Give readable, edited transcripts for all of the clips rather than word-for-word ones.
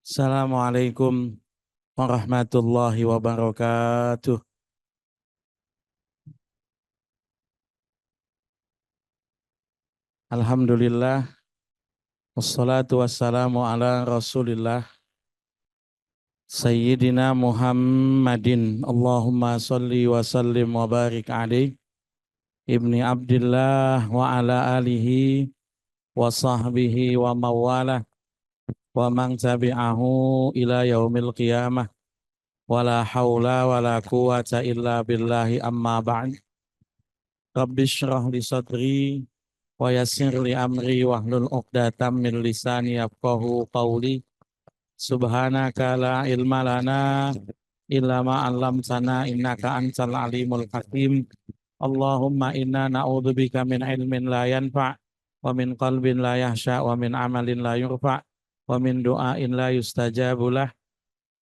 Assalamualaikum warahmatullahi wabarakatuh. Alhamdulillah, wassalatu wassalamu ala rasulillah, Sayyidina Muhammadin. Allahumma salli wa sallim wa barik alaih, ibni Abdillah wa ala alihi wa sahbihi wa mawalah, wa man tabi'ahu ila yaumil qiyamah, wa la hawla wa la quwata illa billahi amma ba'd. Rabbi syrah li sadri wa yassir li amri wahlul 'uqdatam min lisani yafqahu qawli. Subhanaka la ilma lana illa ma 'allamtana innaka antal alimul hakim. Allahumma inna na'udzubika min ilmin la yanfa' wa min qalbin la yahsha wa min amalin la yurfa' wa min du'ain la yustajabu lah.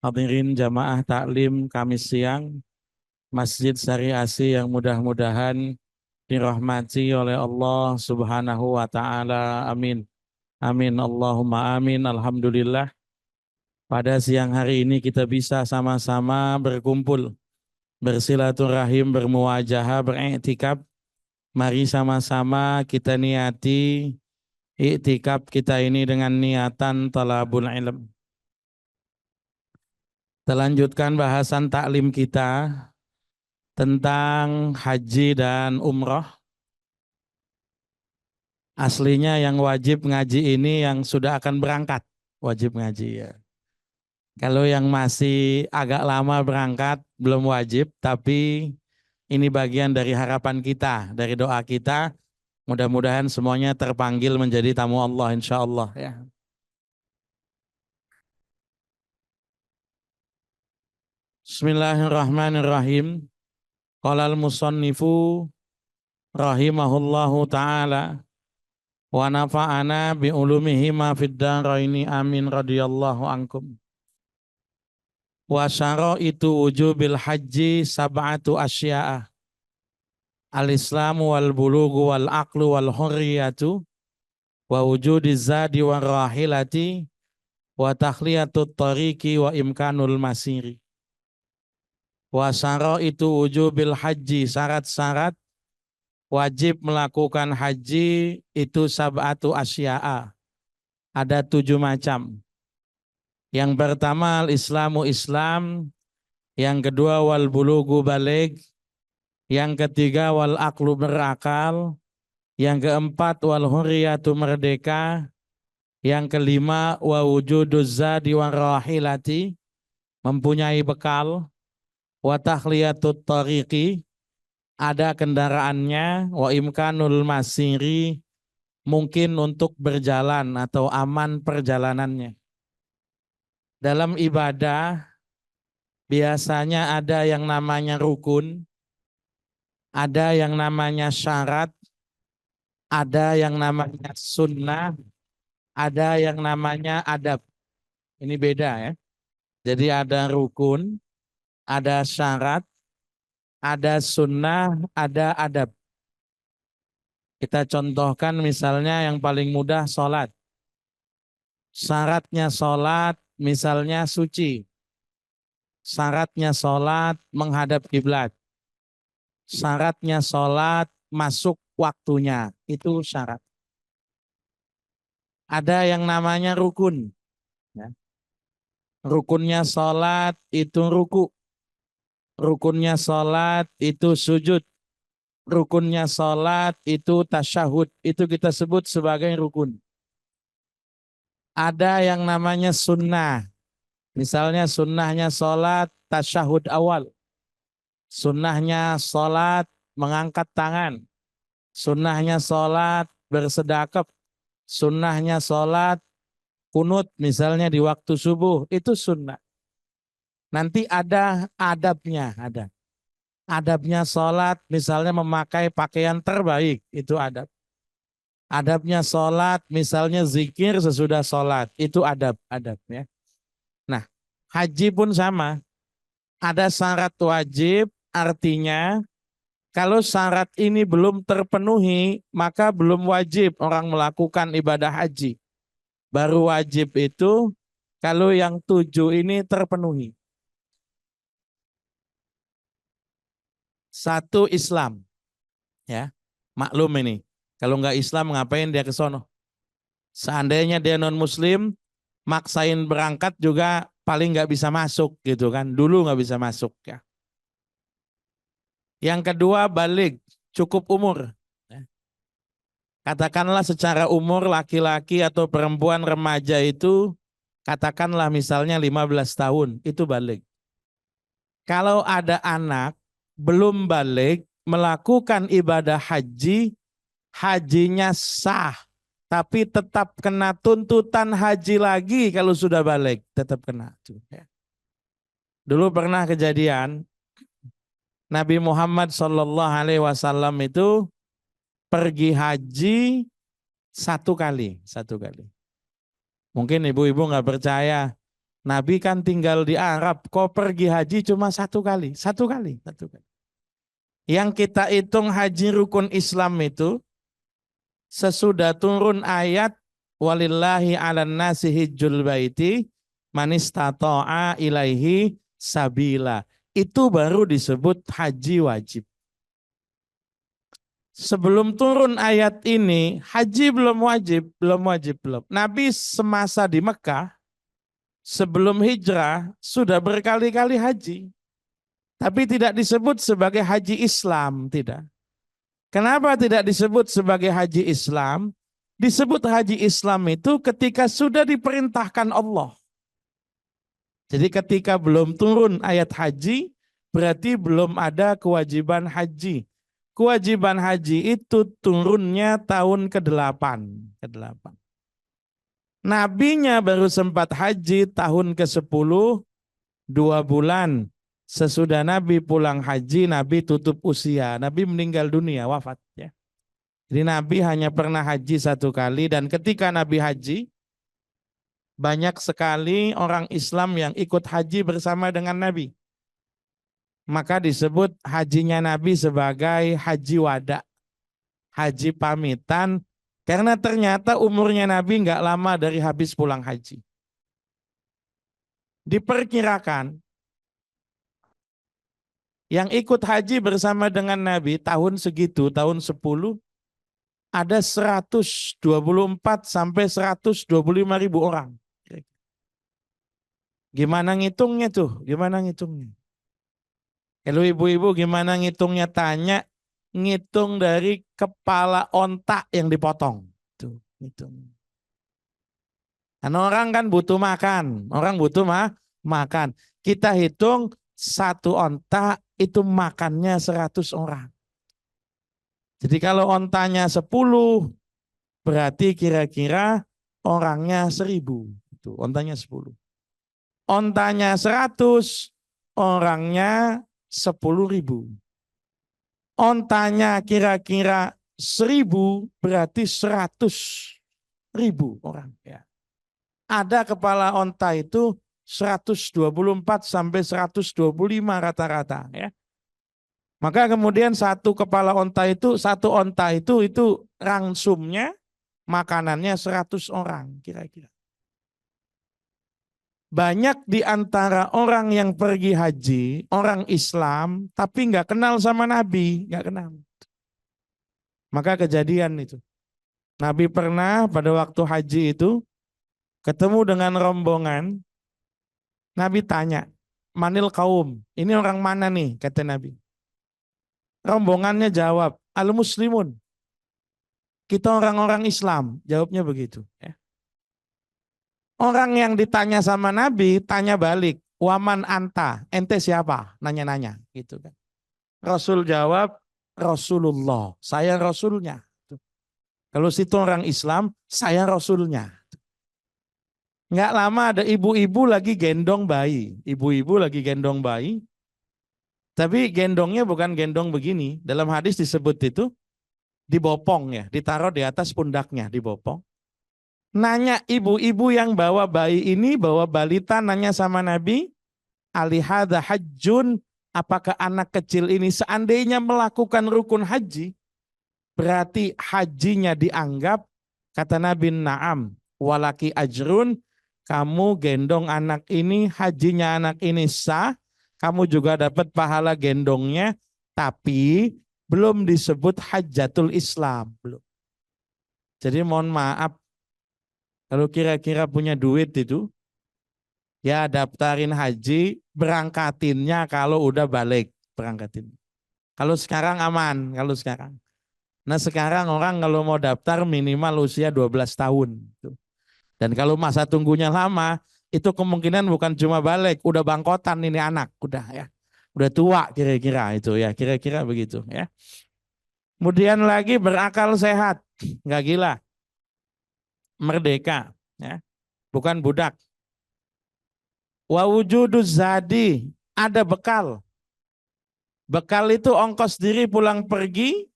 Hadirin jamaah taklim Kamis siang Masjid Sari Asi yang mudah-mudahan dirahmati oleh Allah Subhanahu wa taala. Amin. Amin Allahumma amin. Alhamdulillah, pada siang hari ini kita bisa sama-sama berkumpul, bersilaturahim, bermuwajahah, beriktikaf. Mari sama-sama kita niati iktikaf kita ini dengan niatan talabul ilm. Kita lanjutkan bahasan taklim kita tentang haji dan umroh. Aslinya yang wajib ngaji ini yang sudah akan berangkat, wajib ngaji ya. Kalau yang masih agak lama berangkat belum wajib, tapi ini bagian dari harapan kita, dari doa kita. Mudah-mudahan semuanya terpanggil menjadi tamu Allah insya Allah ya. Bismillahirrahmanirrahim. Qala al-musannifu rahimahullahu ta'ala wa nafa'ana bi ulumihi ma fid daraini amin radhiyallahu ankum. Wa syaraitu wujubil haji sab'atu asya'a. Al-islamu wal bulugu wal aqlu wal hurriyatu wa wujudiz zadi wal rahilati wa takhliyatut tariqi wa imkanul masiri. Wa syaraitu wujubil haji, syarat-syarat wajib melakukan haji itu sab'atu asya'a. Ada 7 macam. Yang pertama al-islamu Islam, yang kedua wal bulugu balig, yang ketiga wal aqlu berakal, yang keempat wal hurriyatu merdeka, yang kelima wa wujuduz zadi wa rahilati, mempunyai bekal, wa takhliyatut tariqi, ada kendaraannya, wa imkanul masiri, mungkin untuk berjalan atau aman perjalanannya. Dalam ibadah biasanya ada yang namanya rukun, ada yang namanya syarat, ada yang namanya sunnah, ada yang namanya adab. Ini beda ya. Jadi ada rukun, ada syarat, ada sunnah, ada adab. Kita contohkan misalnya yang paling mudah sholat. Syaratnya sholat misalnya suci. Syaratnya sholat menghadap kiblat. Syaratnya sholat masuk waktunya. Itu syarat. Ada yang namanya rukun. Ya. Rukunnya sholat itu ruku. Rukunnya sholat itu sujud. Rukunnya sholat itu tasyahud. Itu kita sebut sebagai rukun. Ada yang namanya sunnah. Misalnya sunnahnya sholat tasyahud awal. Sunnahnya sholat mengangkat tangan. Sunnahnya sholat bersedekap. Sunnahnya sholat kunut misalnya di waktu subuh. Itu sunnah. Nanti ada adabnya. Ada. Adabnya sholat misalnya memakai pakaian terbaik. Itu adab. Adabnya sholat misalnya zikir sesudah sholat. Itu adab ya. Nah, haji pun sama. Ada syarat wajib, artinya kalau syarat ini belum terpenuhi, maka belum wajib orang melakukan ibadah haji. Baru wajib itu kalau yang 7 ini terpenuhi. Satu Islam, ya maklum ini. Kalau nggak Islam ngapain dia ke sono? Seandainya dia non Muslim, maksain berangkat juga paling nggak bisa masuk gitu kan. Dulu nggak bisa masuk ya. Yang kedua balik, cukup umur. Katakanlah secara umur laki-laki atau perempuan remaja itu katakanlah misalnya 15 tahun, itu balik. Kalau ada anak belum balik melakukan ibadah haji, hajinya sah, tapi tetap kena tuntutan haji lagi kalau sudah balik, tetap kena. Dulu pernah kejadian Nabi Muhammad SAW itu pergi haji satu kali. Mungkin ibu-ibu nggak percaya, Nabi kan tinggal di Arab, kok pergi haji cuma satu kali. Yang kita hitung haji rukun Islam itu sesudah turun ayat walillahi 'alan nasi hijjul baiti man istata'a ilaihi sabila. Itu baru disebut haji wajib. Sebelum turun ayat ini, haji belum wajib. Nabi semasa di Mekah, sebelum hijrah, sudah berkali-kali haji. Tapi tidak disebut sebagai haji Islam, tidak. Kenapa tidak disebut sebagai haji Islam? Disebut haji Islam itu ketika sudah diperintahkan Allah. Jadi ketika belum turun ayat haji, berarti belum ada kewajiban haji. Kewajiban haji itu turunnya tahun ke-8. Nabinya baru sempat haji tahun ke-10, 2 bulan. Sesudah Nabi pulang haji, Nabi tutup usia. Nabi meninggal dunia, wafat. Ya. Jadi Nabi hanya pernah haji 1 kali, dan ketika Nabi haji, banyak sekali orang Islam yang ikut haji bersama dengan Nabi. Maka disebut hajinya Nabi sebagai haji wada, haji pamitan, karena ternyata umurnya Nabi nggak lama dari habis pulang haji. Diperkirakan yang ikut haji bersama dengan Nabi tahun segitu, tahun 10, ada 124 sampai 125 ribu orang. Gimana ngitungnya tuh? Kalau ibu-ibu gimana ngitungnya, tanya, ngitung dari kepala onta yang dipotong. Tuh, ngitung. Karena orang kan butuh makan, makan. Kita hitung 1 onta itu makannya 100 orang. Jadi kalau ontanya 10, berarti kira-kira orangnya 1000. Tuh, ontanya 10. Ontanya 100, orangnya 10.000. Ontanya kira-kira 1000, berarti 100.000 orang. Ya. Ada kepala onta itu 124 sampai 125 rata-rata. Ya. Maka kemudian satu onta itu rangsumnya, makanannya 100 orang kira-kira. Banyak di antara orang yang pergi haji, orang Islam, tapi nggak kenal sama Nabi, nggak kenal. Maka kejadian itu. Nabi pernah pada waktu haji itu ketemu dengan rombongan. Nabi tanya, manil kaum, ini orang mana nih, kata Nabi. Rombongannya jawab, al-muslimun. Kita orang-orang Islam, jawabnya begitu. Ya. Orang yang ditanya sama Nabi tanya balik, waman anta, ente siapa? Nanya-nanya gitu kan. Rasul jawab, Rasulullah, saya Rasulnya. Kalau situ orang Islam, saya Rasulnya. Nggak lama ada ibu-ibu lagi gendong bayi. Tapi gendongnya bukan gendong begini. Dalam hadis disebut itu dibopong ya, ditaruh di atas pundaknya, dibopong. Nanya ibu-ibu yang bawa bayi ini, bawa balita, nanya sama Nabi, alihada hajjun, apakah anak kecil ini seandainya melakukan rukun haji, berarti hajinya dianggap, kata Nabi, na'am, walaki ajrun, kamu gendong anak ini, hajinya anak ini sah, kamu juga dapat pahala gendongnya, tapi belum disebut hajatul Islam. Belum. Jadi mohon maaf, kalau kira-kira punya duit itu, ya daftarin haji, berangkatinnya kalau udah balik, berangkatin. Kalau sekarang aman, kalau sekarang. Nah sekarang orang kalau mau daftar minimal usia 12 tahun. Dan kalau masa tunggunya lama, itu kemungkinan bukan cuma balik, udah bangkotan ini anak, udah ya. Udah tua kira-kira itu ya, kira-kira begitu ya. Kemudian lagi berakal sehat, nggak gila, merdeka, ya, bukan budak. Wa wujuduz zadi, ada bekal. Bekal itu ongkos diri pulang pergi,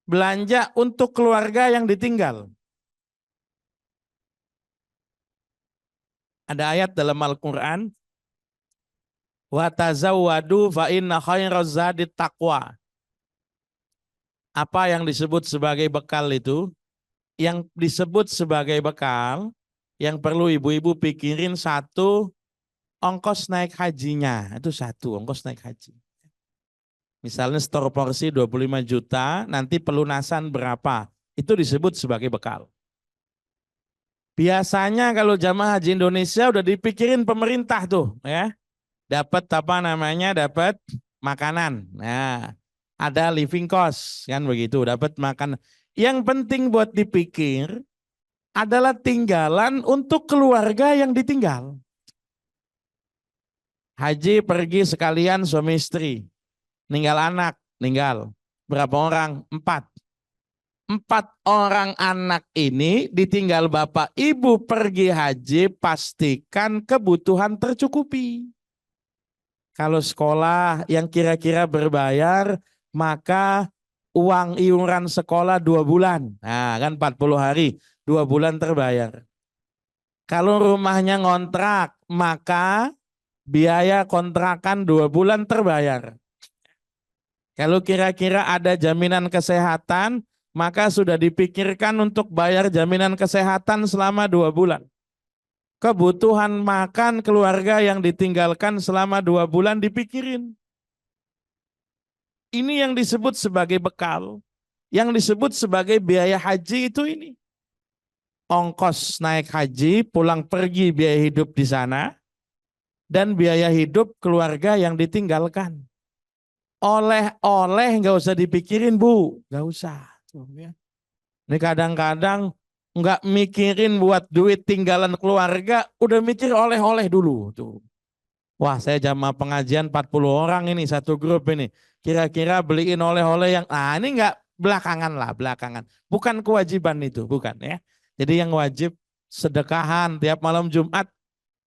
belanja untuk keluarga yang ditinggal. Ada ayat dalam Al-Quran, wa tazawwadu fa inna khairaz zadi taqwa. Apa yang disebut sebagai bekal itu? Yang disebut sebagai bekal, yang perlu ibu-ibu pikirin satu, ongkos naik hajinya. Itu satu, ongkos naik haji. Misalnya store porsi 25 juta, nanti pelunasan berapa? Itu disebut sebagai bekal. Biasanya kalau jamaah haji Indonesia udah dipikirin pemerintah tuh, ya. Dapat apa namanya? Dapat makanan. Nah, ada living cost kan begitu, dapat makan. Yang penting buat dipikir adalah tinggalan untuk keluarga yang ditinggal. Haji pergi sekalian suami istri, ninggal anak, ninggal. Berapa orang? 4. 4 orang anak ini ditinggal bapak ibu pergi haji, pastikan kebutuhan tercukupi. Kalau sekolah yang kira-kira berbayar, maka uang iuran sekolah 2 bulan. Nah kan 40 hari, 2 bulan terbayar. Kalau rumahnya ngontrak, maka biaya kontrakan 2 bulan terbayar. Kalau kira-kira ada jaminan kesehatan, maka sudah dipikirkan untuk bayar jaminan kesehatan selama 2 bulan. Kebutuhan makan keluarga yang ditinggalkan selama 2 bulan dipikirin. Ini yang disebut sebagai bekal. Yang disebut sebagai biaya haji itu ini. Ongkos naik haji, pulang pergi biaya hidup di sana, dan biaya hidup keluarga yang ditinggalkan. Oleh-oleh nggak usah dipikirin Bu, nggak usah. Ini kadang-kadang nggak mikirin buat duit tinggalan keluarga, udah mikir oleh-oleh dulu tuh. Wah, saya jamaah pengajian 40 orang ini satu grup ini. Kira-kira beliin oleh-oleh yang ini nggak belakangan lah, belakangan. Bukan kewajiban itu, bukan ya. Jadi yang wajib sedekahan tiap malam Jumat,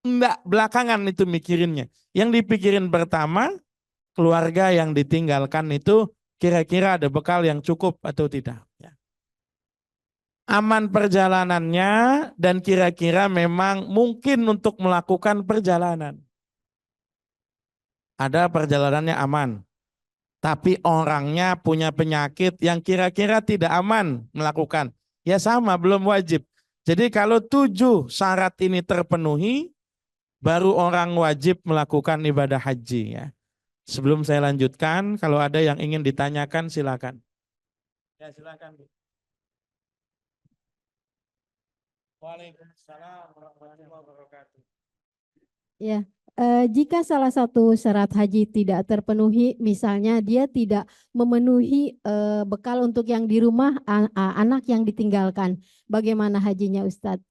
enggak belakangan itu mikirinnya. Yang dipikirin pertama, keluarga yang ditinggalkan itu kira-kira ada bekal yang cukup atau tidak. Aman perjalanannya dan kira-kira memang mungkin untuk melakukan perjalanan. Ada perjalanannya aman, tapi orangnya punya penyakit yang kira-kira tidak aman melakukan. Ya sama, belum wajib. Jadi kalau 7 syarat ini terpenuhi, baru orang wajib melakukan ibadah haji ya. Sebelum saya lanjutkan, kalau ada yang ingin ditanyakan silakan. Ya silakan. Waalaikumsalam warahmatullahi wabarakatuh. Ya, jika salah satu syarat haji tidak terpenuhi, misalnya dia tidak memenuhi bekal untuk yang di rumah, anak yang ditinggalkan, bagaimana hajinya Ustadz?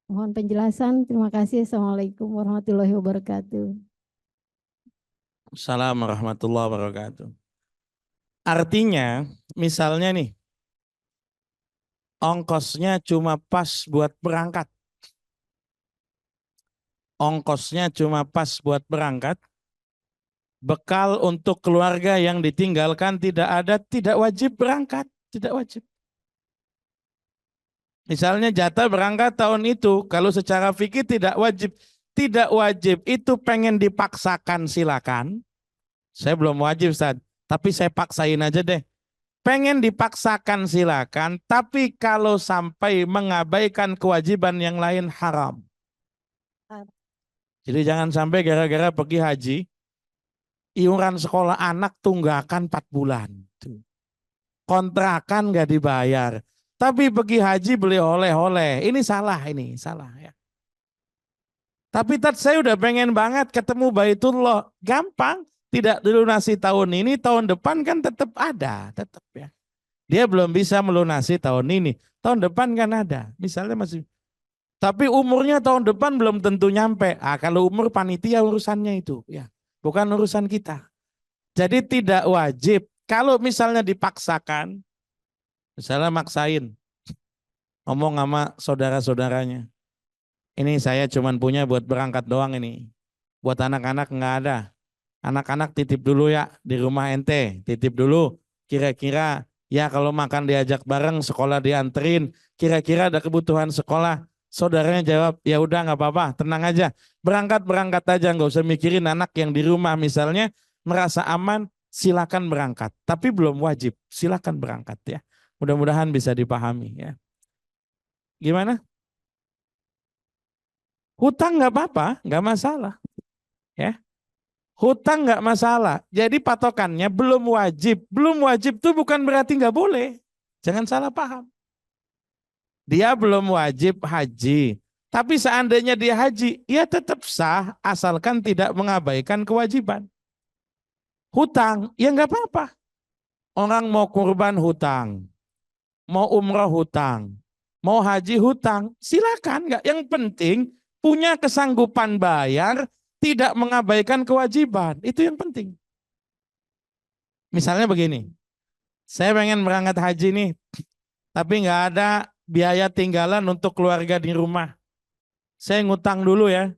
Mohon penjelasan. Terima kasih. Assalamualaikum warahmatullahi wabarakatuh. Assalamualaikum warahmatullahi wabarakatuh. Artinya, misalnya nih, ongkosnya cuma pas buat berangkat. Ongkosnya cuma pas buat berangkat. Bekal untuk keluarga yang ditinggalkan tidak ada, tidak wajib berangkat, tidak wajib. Misalnya jatah berangkat tahun itu, kalau secara fikih tidak wajib. Tidak wajib itu pengen dipaksakan silakan. Saya belum wajib Ustaz, tapi saya paksain aja deh. Pengen dipaksakan silakan, tapi kalau sampai mengabaikan kewajiban yang lain haram. Jadi jangan sampai gara-gara pergi haji, iuran sekolah anak tunggakan 4 bulan. Kontrakan nggak dibayar. Tapi pergi haji beli oleh-oleh. Ini salah, ya. Tapi saya udah pengen banget ketemu Baitullah. Gampang, tidak dilunasi tahun ini, tahun depan kan tetap ada, tetap ya. Dia belum bisa melunasi tahun ini, tahun depan kan ada. Misalnya masih, tapi umurnya tahun depan belum tentu nyampe. Kalau umur panitia urusannya itu, ya, bukan urusan kita. Jadi tidak wajib. Kalau misalnya dipaksakan, misalnya maksain, ngomong sama saudara-saudaranya, ini saya cuman punya buat berangkat doang ini. Buat anak-anak nggak ada. Anak-anak titip dulu ya di rumah ente, titip dulu. Kira-kira ya kalau makan diajak bareng, sekolah dianterin, kira-kira ada kebutuhan sekolah. Saudaranya jawab, ya udah nggak apa-apa, tenang aja. Berangkat aja, nggak usah mikirin anak yang di rumah misalnya merasa aman, silakan berangkat. Tapi belum wajib, silakan berangkat ya. Mudah-mudahan bisa dipahami ya. Gimana? Hutang nggak apa-apa, nggak masalah. Ya, hutang nggak masalah. Jadi patokannya belum wajib. Belum wajib itu bukan berarti nggak boleh. Jangan salah paham. Dia belum wajib haji. Tapi seandainya dia haji, ya tetap sah asalkan tidak mengabaikan kewajiban. Hutang, ya nggak apa-apa. Orang mau kurban hutang, mau umroh hutang, mau haji hutang, silakan. Nggak. Yang penting punya kesanggupan bayar, tidak mengabaikan kewajiban. Itu yang penting. Misalnya begini, saya pengen berangkat haji nih, tapi nggak ada biaya tinggalan untuk keluarga di rumah. Saya ngutang dulu ya.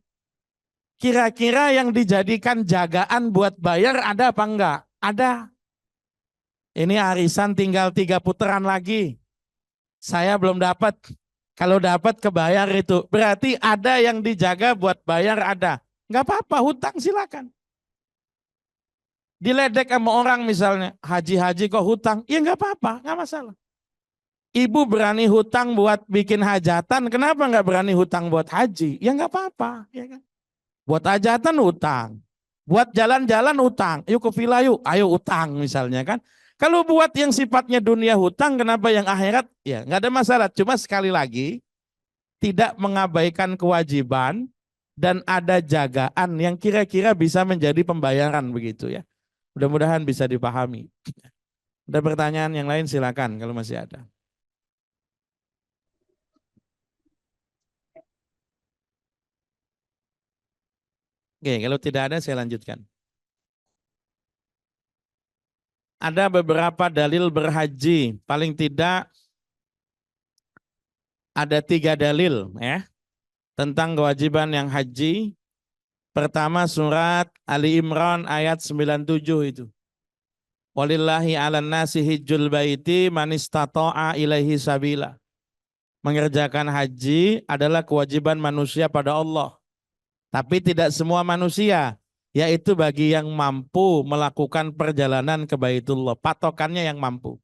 Kira-kira yang dijadikan jagaan buat bayar ada apa enggak? Ada. Ini arisan tinggal 3 putaran lagi. Saya belum dapat. Kalau dapat kebayar itu. Berarti ada yang dijaga buat bayar ada. Enggak apa-apa, hutang silakan. Diledek sama orang misalnya, haji-haji kok hutang. Ya enggak apa-apa, enggak masalah. Ibu berani hutang buat bikin hajatan, kenapa enggak berani hutang buat haji? Ya enggak apa-apa, ya kan? Buat hajatan utang. Buat jalan-jalan utang. Yuk ke villa yuk, ayo utang misalnya kan. Kalau buat yang sifatnya dunia hutang, kenapa yang akhirat? Ya nggak ada masalah. Cuma sekali lagi, tidak mengabaikan kewajiban dan ada jagaan yang kira-kira bisa menjadi pembayaran begitu ya. Mudah-mudahan bisa dipahami. Ada pertanyaan yang lain silakan kalau masih ada. Oke, kalau tidak ada saya lanjutkan. Ada beberapa dalil berhaji, paling tidak ada 3 dalil ya tentang kewajiban yang haji. Pertama surat Ali Imran ayat 97 itu. Walillahi 'alan nasi hijjul baiti man istata'a ilaihi sabila. Mengerjakan haji adalah kewajiban manusia pada Allah. Tapi tidak semua manusia, yaitu bagi yang mampu melakukan perjalanan ke Baitullah. Patokannya yang mampu.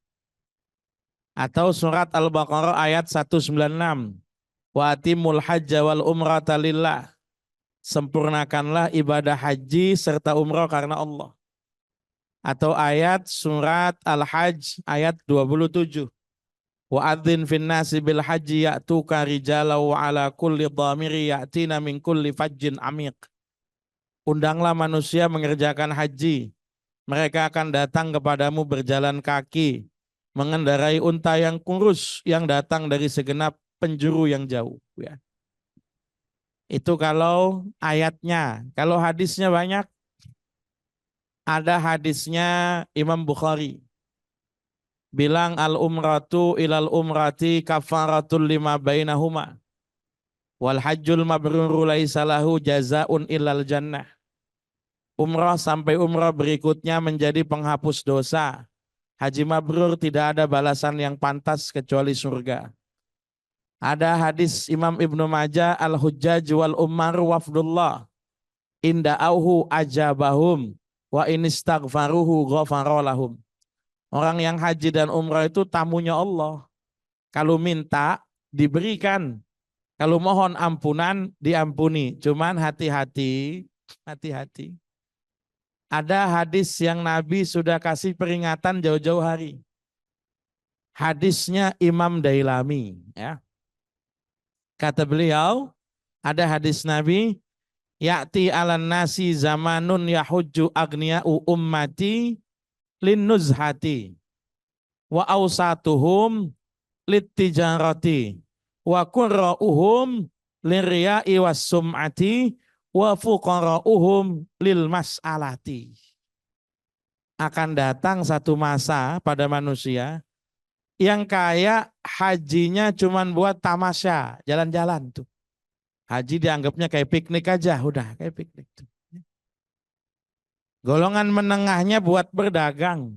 Atau surat Al-Baqarah ayat 196. Wa atimul hajja wal umrata lillah. Sempurnakanlah ibadah haji serta umrah karena Allah. Atau ayat surat Al-Hajj ayat 27. Wa adzin fin nasi bil haji ya'tuka rijala wa ala kulli dhamiri ya'tina min kulli fajjin amiq. Undanglah manusia mengerjakan haji. Mereka akan datang kepadamu berjalan kaki, mengendarai unta yang kurus yang datang dari segenap penjuru yang jauh. Ya. Itu kalau ayatnya. Kalau hadisnya banyak. Ada hadisnya Imam Bukhari. Bilang al-umratu ilal umrati kafaratul lima bainahuma. Wal hajjul mabruru laisa lahu jazaun illal jannah. Umrah sampai umrah berikutnya menjadi penghapus dosa. Haji mabrur tidak ada balasan yang pantas kecuali surga. Ada hadis Imam Ibnu Majah al-hujjaj wal ummar wafdullah. Inda auhu ajabahum wa inistaghfaruhu ghafaralahum. Orang yang haji dan umrah itu tamunya Allah. Kalau minta diberikan. Kalau mohon ampunan diampuni, cuman hati-hati, hati-hati. Ada hadis yang Nabi sudah kasih peringatan jauh-jauh hari. Hadisnya Imam Dailami, ya. Kata beliau, ada hadis Nabi, ya'ti 'alan nasi zamanun yahujju aghniya'u ummati linnuzhati wa awsatuhum littijarati wa qurra'uhum lirriya'i was sum'ati wa fuqara'uhum lil mas'alati. Akan datang satu masa pada manusia yang kaya hajinya cuman buat tamasya, jalan-jalan tuh. Haji dianggapnya kayak piknik aja, udah kayak piknik tuh. Golongan menengahnya buat berdagang.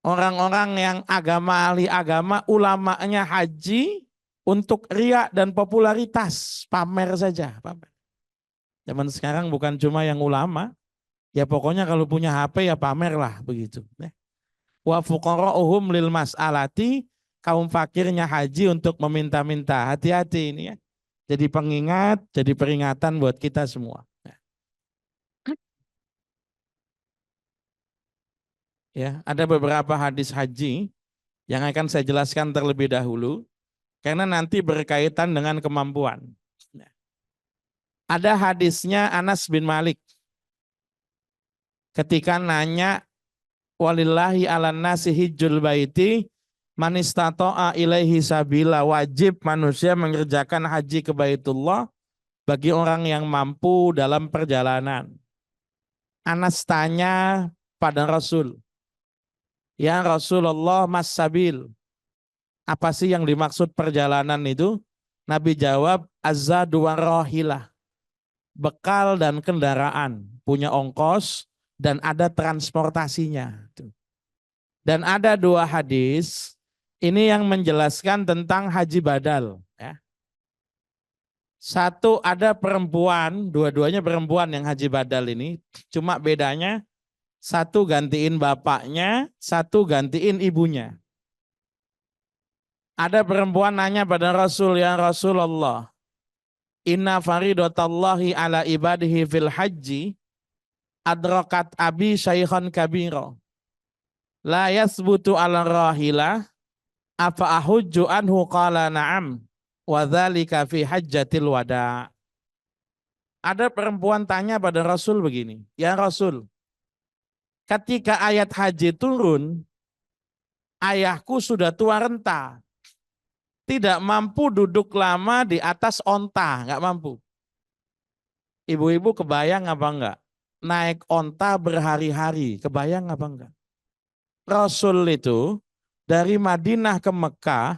Orang-orang yang agama, ahli agama, ulamanya haji untuk riya dan popularitas, pamer saja. Pamer. Zaman sekarang bukan cuma yang ulama, ya pokoknya kalau punya HP ya pamer lah begitu. Wa fuqara'uhum lil mas'alati, kaum fakirnya haji untuk meminta-minta. Hati-hati ini ya. Jadi pengingat, jadi peringatan buat kita semua. Ya, ada beberapa hadis haji yang akan saya jelaskan terlebih dahulu karena nanti berkaitan dengan kemampuan. Ada hadisnya Anas bin Malik ketika nanya walillahi ala nasi hijjul baiti man istata'a ilaihi sabila, wajib manusia mengerjakan haji ke Baitullah bagi orang yang mampu dalam perjalanan. Anas tanya pada Rasul, ya Rasulullah, mas sabil, apa sih yang dimaksud perjalanan itu? Nabi jawab, azzadu warrohilah, bekal dan kendaraan, punya ongkos dan ada transportasinya. Dan ada dua hadis ini yang menjelaskan tentang haji badal. Ya. Satu, ada perempuan, dua-duanya perempuan yang haji badal ini, cuma bedanya satu gantiin bapaknya, satu gantiin ibunya. Ada perempuan nanya pada Rasul, ya Rasulullah, inna faridatallahi ala ibadihi fil haji adrakat abi syaikhan kabiro la yasbutu ala rahilah afa ahujju anhu qala na'am wa dzalika fi hajjatil wada. Ada perempuan tanya pada Rasul begini, ya Rasul, ketika ayat haji turun, ayahku sudah tua renta, tidak mampu duduk lama di atas onta, nggak mampu. Ibu-ibu kebayang apa enggak? Naik onta berhari-hari, kebayang apa enggak? Rasul itu dari Madinah ke Mekah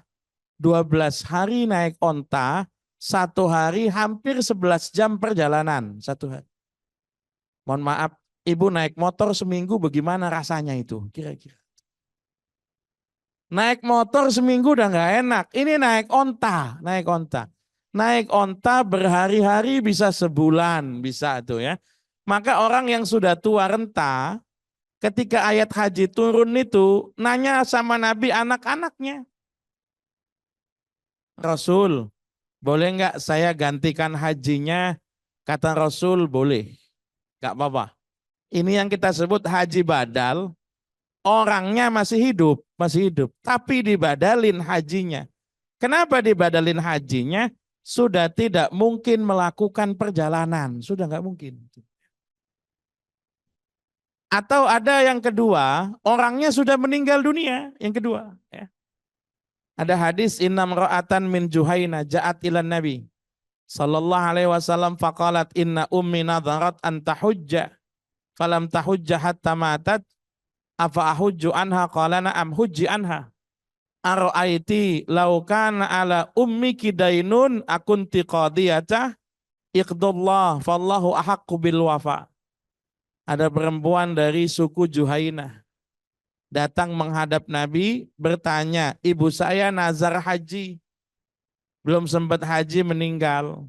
12 hari naik onta, satu hari hampir 11 jam perjalanan, satu hari. Mohon maaf, ibu naik motor seminggu bagaimana rasanya itu kira-kira? Naik motor seminggu udah nggak enak. Ini naik onta, naik onta. Naik onta berhari-hari bisa sebulan, bisa tuh ya. Maka orang yang sudah tua renta, ketika ayat haji turun itu, nanya sama Nabi anak-anaknya. Rasul, boleh nggak saya gantikan hajinya? Kata Rasul, boleh. Nggak apa-apa. Ini yang kita sebut haji badal. Orangnya masih hidup, tapi dibadalin hajinya. Kenapa dibadalin hajinya? Sudah tidak mungkin melakukan perjalanan, sudah nggak mungkin. Atau ada yang kedua, orangnya sudah meninggal dunia, yang kedua. Ya. Ada hadis innam ra'atan min Juhaina ja'at ilan Nabi sallallahu alaihi wasallam faqalat inna ummi nadharat an tahujja falam tahujja hatta matat afa ahujju anha qala na'am hujji anha ara'aiti law kana ala ummiki dainun akunti qadiyatah iqdullah fallahu ahaqqu bil wafa. Ada perempuan dari suku Juhainah datang menghadap Nabi bertanya, ibu saya nazar haji, belum sempat haji meninggal,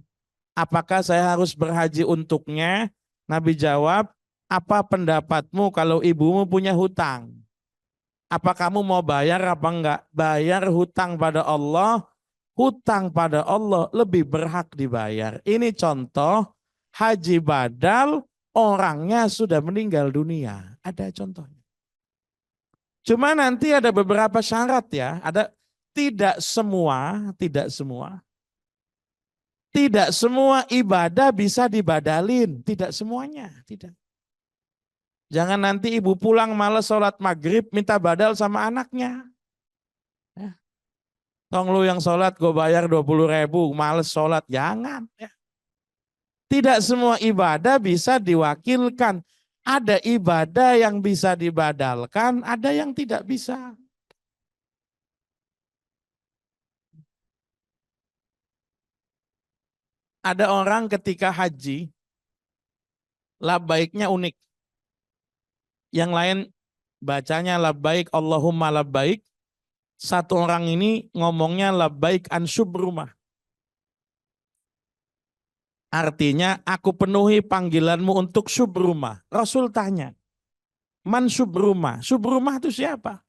apakah saya harus berhaji untuknya? Nabi jawab, apa pendapatmu kalau ibumu punya hutang? Apa kamu mau bayar apa enggak? Bayar hutang pada Allah, hutang pada Allah lebih berhak dibayar. Ini contoh haji badal orangnya sudah meninggal dunia. Ada contohnya. Cuma nanti ada beberapa syarat ya. Ada tidak semua ibadah bisa dibadalin. Tidak semuanya. Tidak. Jangan nanti ibu pulang malas sholat maghrib minta badal sama anaknya. Ya. Tong lu yang sholat gue bayar 20.000, males sholat. Jangan. Ya. Tidak semua ibadah bisa diwakilkan. Ada ibadah yang bisa dibadalkan, ada yang tidak bisa. Ada orang ketika haji, labbaiknya unik. Yang lain bacanya labbaik Allahumma labbaik. Satu orang ini ngomongnya labbaik an syubrumah. Artinya aku penuhi panggilanmu untuk syubrumah. Rasul tanya, man syubrumah? Syubrumah itu siapa?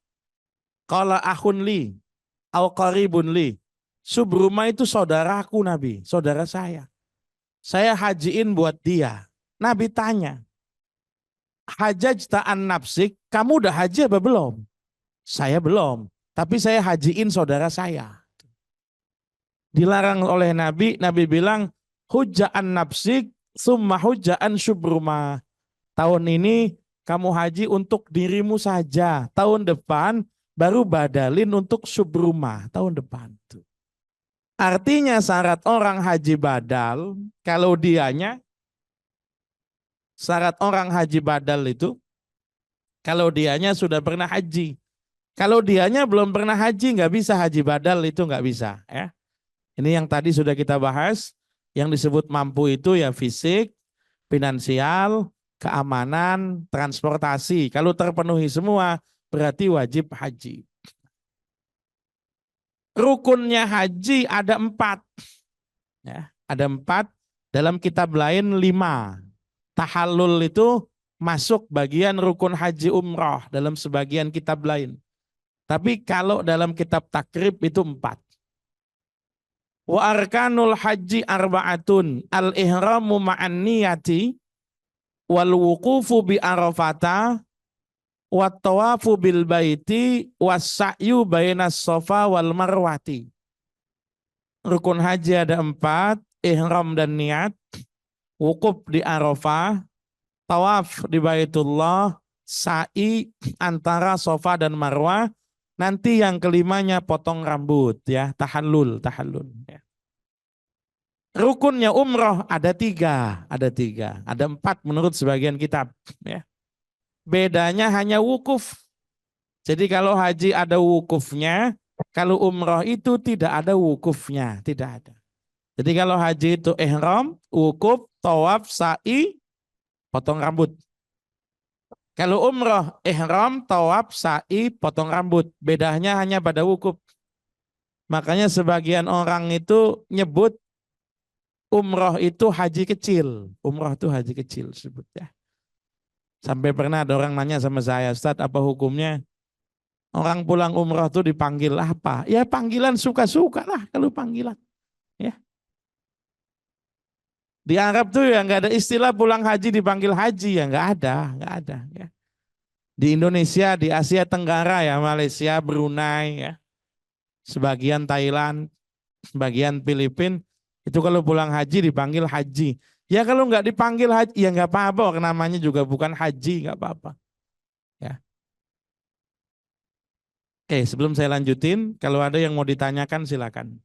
Qala akhun li, au qaribun li. Syubrumah itu saudaraku Nabi, saudara saya. Saya hajiin buat dia. Nabi tanya, hajajta an nafsik, kamu udah haji apa belum? Saya belum, tapi saya hajiin saudara saya. Dilarang oleh Nabi, Nabi bilang, hujja'an nafsik, summa hujja'an syubruma. Tahun ini kamu haji untuk dirimu saja. Tahun depan baru badalin untuk syubruma. Tahun depan. Artinya syarat orang haji badal, kalau dianya, syarat orang haji badal itu, kalau dianya sudah pernah haji. Kalau dianya belum pernah haji, nggak bisa haji badal itu nggak bisa. Ya. Ini yang tadi sudah kita bahas, yang disebut mampu itu ya fisik, finansial, keamanan, transportasi. Kalau terpenuhi semua, berarti wajib haji. Rukunnya haji ada 4. Ya, ada 4, dalam kitab lain 5. Tahallul itu masuk bagian rukun haji umroh dalam sebagian kitab lain. Tapi kalau dalam kitab takrib itu 4. Wa arkanul haji arba'atun al-ihramu ma'an niyati wal wuqufu bi arafata wat tawafu bil baiti was sa'yu bainas safa wal marwati. Rukun haji ada 4, ihram dan niat, wukuf di Arafah, tawaf di Baitullah, sa'i antara Safa dan Marwah. Nanti yang kelimanya potong rambut ya, tahallul ya. Rukunnya umroh ada 3, ada 4 menurut sebagian kitab ya. Bedanya hanya wukuf. Jadi kalau haji ada wukufnya, kalau umroh itu tidak ada wukufnya, tidak ada. Jadi kalau haji itu ihram, wukuf, tawaf, sa'i, potong rambut. Kalau umroh, ihram, tawaf, sa'i, potong rambut. Bedanya hanya pada wukuf. Makanya sebagian orang itu nyebut umroh itu haji kecil. Umroh itu haji kecil sebutnya. Sampai pernah ada orang nanya sama saya, Ustadz apa hukumnya? Orang pulang umroh itu dipanggil apa? Ya panggilan suka-suka lah kalau panggilan. Ya. Di Arab tuh ya nggak ada istilah pulang haji dipanggil haji ya nggak ada ya. Di Indonesia, di Asia Tenggara ya Malaysia, Brunei ya, sebagian Thailand, sebagian Filipina itu kalau pulang haji dipanggil haji. Ya kalau nggak dipanggil haji ya nggak apa-apa, namanya juga bukan haji nggak apa-apa. Ya. Oke, sebelum saya lanjutin, kalau ada yang mau ditanyakan silakan.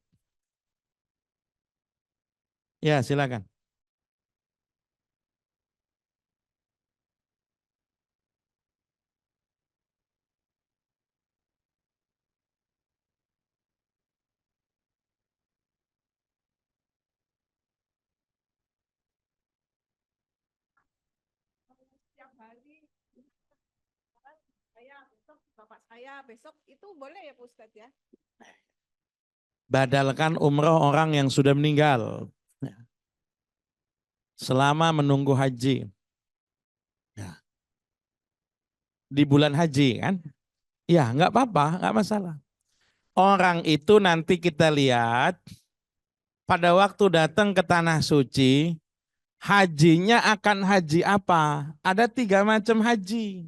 Ya silakan. Setiap hari saya besok, bapak saya besok itu boleh ya Pak Ustadz ya? Badalkan umroh orang yang sudah meninggal selama menunggu haji. Ya. Di bulan haji kan? Ya nggak apa-apa, nggak masalah. orang itu nanti kita lihat pada waktu datang ke tanah suci, hajinya akan haji apa? Ada 3 macam haji.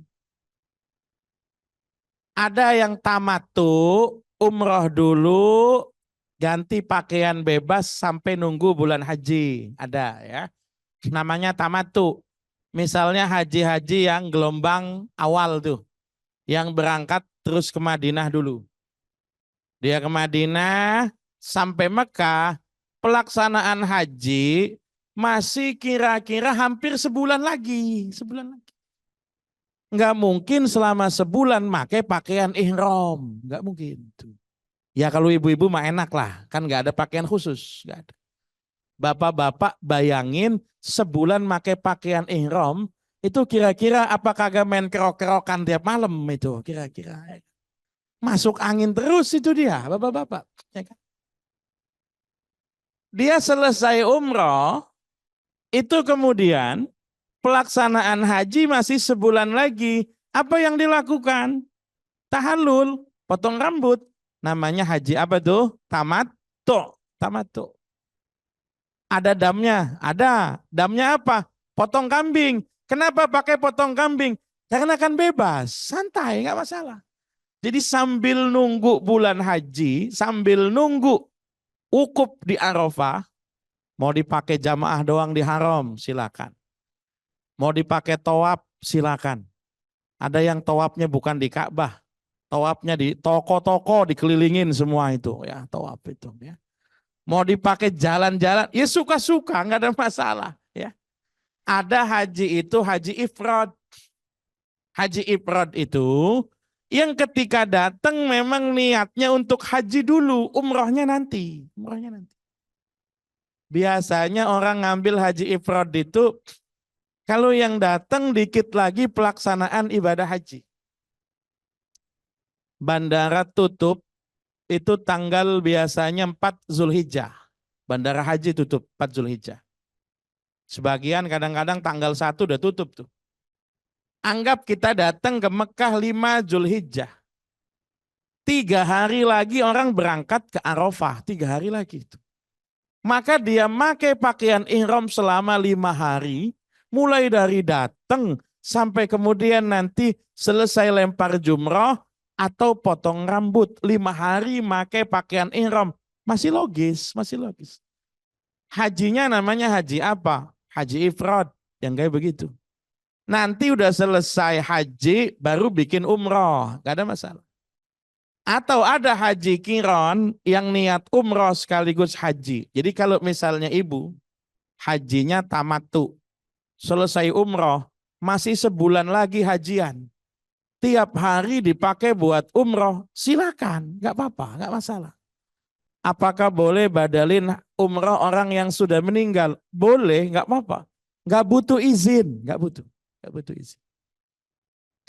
Ada yang tamattu, umroh dulu, ganti pakaian bebas sampai nunggu bulan haji. Ada ya. Namanya tamattu. Misalnya haji-haji yang gelombang awal tuh. Yang berangkat terus ke Madinah dulu. Dia ke Madinah sampai Mekah, pelaksanaan haji masih kira-kira hampir sebulan lagi. Sebulan lagi. Nggak mungkin selama sebulan pakai pakaian ihram. Nggak mungkin. Ya kalau ibu-ibu mah enak lah. Kan nggak ada pakaian khusus. Nggak ada. Bapak-bapak bayangin sebulan pakai pakaian ihram, itu kira-kira apa kagak main kerok-kerokan tiap malam itu kira-kira. Masuk angin terus itu dia, bapak-bapak. Ya kan? Dia selesai umroh, itu kemudian pelaksanaan haji masih sebulan lagi. Apa yang dilakukan? Tahallul, potong rambut. Namanya haji apa tuh? Tamattu. Tamattu. Ada damnya, ada. Damnya apa? Potong kambing. Kenapa pakai potong kambing? Karena kan bebas, santai, nggak masalah. Jadi sambil nunggu bulan haji, sambil nunggu ukuf di Arafah, mau dipakai jamaah doang di haram, silakan. Mau dipakai tawaf, silakan. Ada yang tawafnya bukan di Ka'bah, tawafnya di toko-toko dikelilingin semua itu, ya tawaf itu, ya. Mau dipakai jalan-jalan, ya suka-suka, nggak ada masalah. Ya. Ada haji itu haji ifrad. Haji ifrad itu yang ketika datang memang niatnya untuk haji dulu, umrohnya nanti. Umrohnya nanti. Biasanya orang ngambil haji ifrad itu kalau yang datang dikit lagi pelaksanaan ibadah haji. Bandara tutup itu tanggal biasanya 4 Zulhijjah. Bandara haji tutup 4 Zulhijjah. Sebagian kadang-kadang tanggal 1 udah tutup tuh. Anggap kita datang ke Mekah 5 Zulhijjah. 3 hari lagi orang berangkat ke Arafah. 3 hari lagi itu. Maka dia pakai pakaian ihram selama 5 hari. Mulai dari datang sampai kemudian nanti selesai lempar jumroh atau potong rambut 5 hari pakai pakaian ihram, masih logis, masih logis. Hajinya namanya haji apa? Haji ifrad, yang kayak begitu. Nanti udah selesai haji baru bikin umroh, gak ada masalah. Atau ada haji qiran yang niat umroh sekaligus haji. Jadi kalau misalnya ibu hajinya tamattu, selesai umroh masih sebulan lagi hajian. Tiap hari dipakai buat umroh, silakan, nggak apa-apa, nggak masalah. Apakah boleh badalin umroh orang yang sudah meninggal? Boleh, nggak apa-apa. Nggak butuh izin, nggak butuh izin.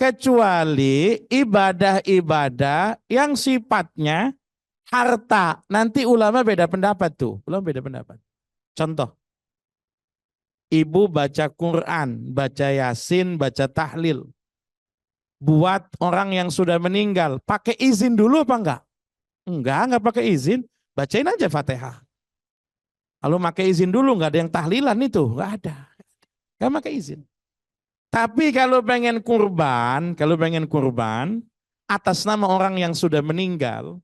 Kecuali ibadah-ibadah yang sifatnya harta. Nanti ulama beda pendapat tuh, ulama beda pendapat. Contoh, ibu baca Quran, baca Yasin, baca tahlil. Buat orang yang sudah meninggal, pakai izin dulu apa enggak? Enggak pakai izin, bacain aja Fatihah. Kalau pakai izin dulu, enggak ada yang tahlilan itu, enggak ada. Enggak pakai izin. Tapi kalau pengen kurban, atas nama orang yang sudah meninggal,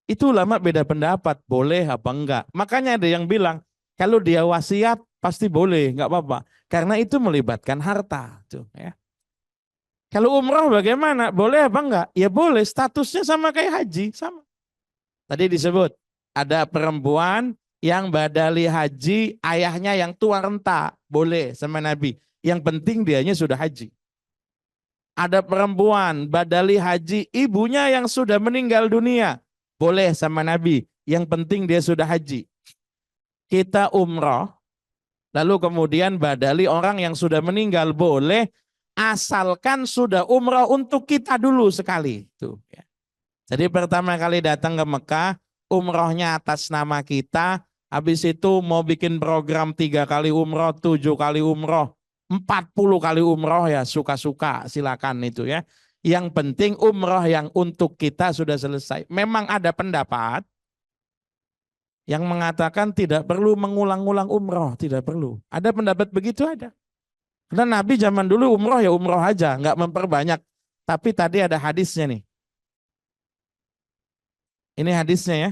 itu ulama beda pendapat, boleh apa enggak. Makanya ada yang bilang, kalau dia wasiat pasti boleh, enggak apa-apa. Karena itu melibatkan harta, tuh ya. Kalau umroh bagaimana? Boleh apa enggak? Ya boleh, statusnya sama kayak haji, sama. Tadi disebut, ada perempuan yang badali haji, ayahnya yang tua renta, boleh sama Nabi. Yang penting dianya sudah haji. Ada perempuan badali haji, ibunya yang sudah meninggal dunia, boleh sama Nabi. Yang penting dia sudah haji. Kita umroh, lalu kemudian badali orang yang sudah meninggal, boleh. Asalkan sudah umrah untuk kita dulu sekali. Tuh, ya. Jadi pertama kali datang ke Mekah, umrohnya atas nama kita, habis itu mau bikin program 3 kali umroh, 7 kali umroh, 40 kali umroh ya suka-suka silakan itu ya. Yang penting umroh yang untuk kita sudah selesai. Memang ada pendapat yang mengatakan tidak perlu mengulang-ulang umroh, tidak perlu. Ada pendapat begitu ada. Karena Nabi zaman dulu umroh ya umroh aja, nggak memperbanyak. Tapi tadi ada hadisnya nih. Ini hadisnya ya.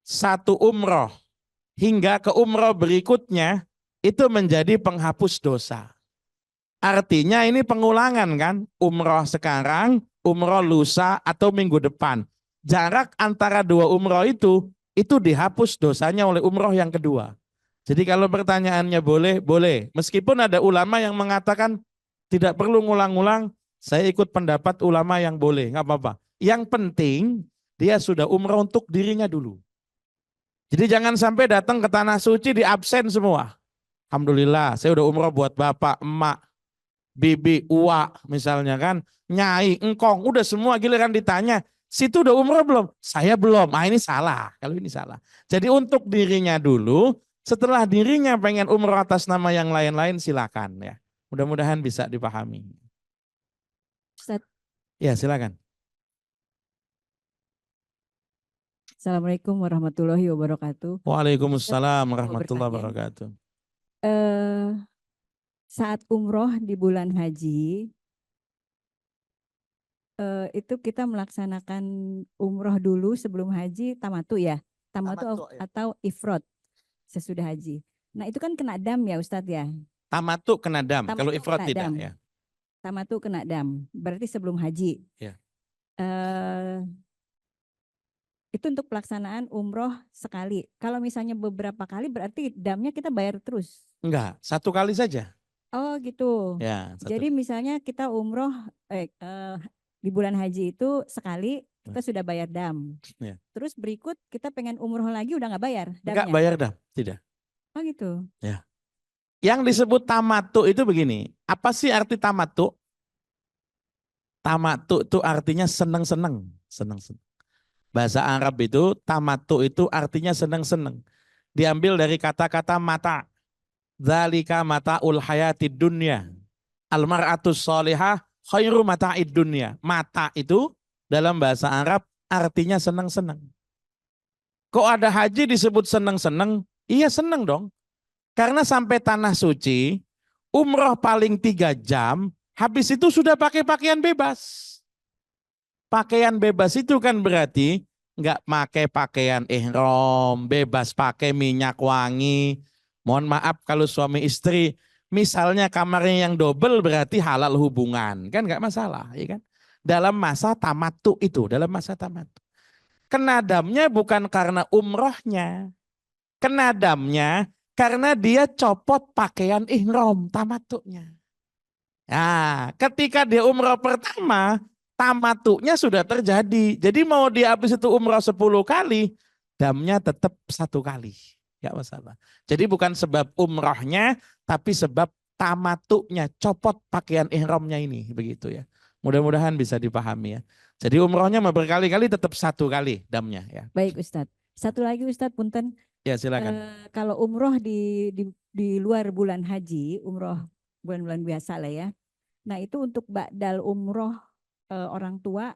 Satu umroh hingga ke umroh berikutnya itu menjadi penghapus dosa. Artinya ini pengulangan kan, umroh sekarang, umroh lusa atau minggu depan. Jarak antara dua umroh itu dihapus dosanya oleh umroh yang kedua. Jadi kalau pertanyaannya boleh, boleh. Meskipun ada ulama yang mengatakan tidak perlu ngulang-ngulang, saya ikut pendapat ulama yang boleh, nggak apa-apa. Yang penting dia sudah umroh untuk dirinya dulu. Jadi jangan sampai datang ke tanah suci di absen semua. Alhamdulillah, saya udah umroh buat bapak, emak, bibi, uak misalnya kan, nyai, engkong, udah semua giliran ditanya, situ udah umroh belum? Saya belum. Ah ini salah, kalau ini salah. Jadi untuk dirinya dulu, setelah dirinya pengen umroh atas nama yang lain-lain silakan ya. Mudah-mudahan bisa dipahami. Ustaz, Ya silakan. Assalamualaikum warahmatullahi wabarakatuh. Waalaikumsalam Mau warahmatullahi bertanya. wabarakatuh. Saat umroh di bulan haji, itu kita melaksanakan umroh dulu sebelum haji tamattu ya? Tamattu Tamattu, ya. atau ifrod sesudah haji. Nah itu kan kena dam ya Ustadz ya? Tamattu kena dam, kalau Tamattu ifrad kena tidak dam. ya. Tamattu kena dam, berarti sebelum haji. Ya. Eh, itu untuk pelaksanaan umroh sekali. Kalau misalnya beberapa kali berarti damnya kita bayar terus. Enggak, satu kali saja. Oh gitu. Ya, satu. Jadi misalnya kita umroh di bulan haji itu sekali kita sudah bayar dam. Ya. Terus berikut kita pengen umroh lagi udah nggak bayar Enggak damnya. bayar dam, tidak. Oh gitu. Ya. Yang disebut tamattu itu begini. Apa sih arti tamattu? Tamattu itu artinya seneng-seneng, seneng-seneng. Bahasa Arab itu tamattu itu artinya seneng-seneng. Diambil dari kata-kata mata. Dzalika mata'ul hayatid dunya. Almar'atus sholihah khairu mata'id dunya. Mata itu dalam bahasa Arab artinya seneng-seneng. Kok ada haji disebut seneng-seneng? Iya seneng dong. Karena sampai tanah suci, umroh paling 3 jam, habis itu sudah pakai pakaian bebas. Pakaian bebas itu kan berarti nggak pakai pakaian ihram, bebas pakai minyak wangi. Mohon maaf kalau suami istri, misalnya kamarnya yang double berarti halal hubungan, kan nggak masalah, ya kan? Dalam masa tamattu itu, dalam masa tamattu. Kena damnya bukan karena umrohnya, kena damnya karena dia copot pakaian ihram tamattunya. Nah, ketika dia umroh pertama, tamattunya sudah terjadi. Jadi mau dia habis itu umroh 10 kali, damnya tetap 1 kali. Gak masalah. Jadi bukan sebab umrohnya, tapi sebab tamattunya, copot pakaian ihramnya ini. Begitu ya. Mudah-mudahan bisa dipahami ya. Jadi umrohnya mau berkali-kali tetap 1 kali damnya ya. Baik Ustadz. Satu lagi Ustadz punten. Ya silakan. Kalau umroh di luar bulan haji, umroh bulan-bulan biasa lah ya. Nah itu untuk ba'dal umroh orang tua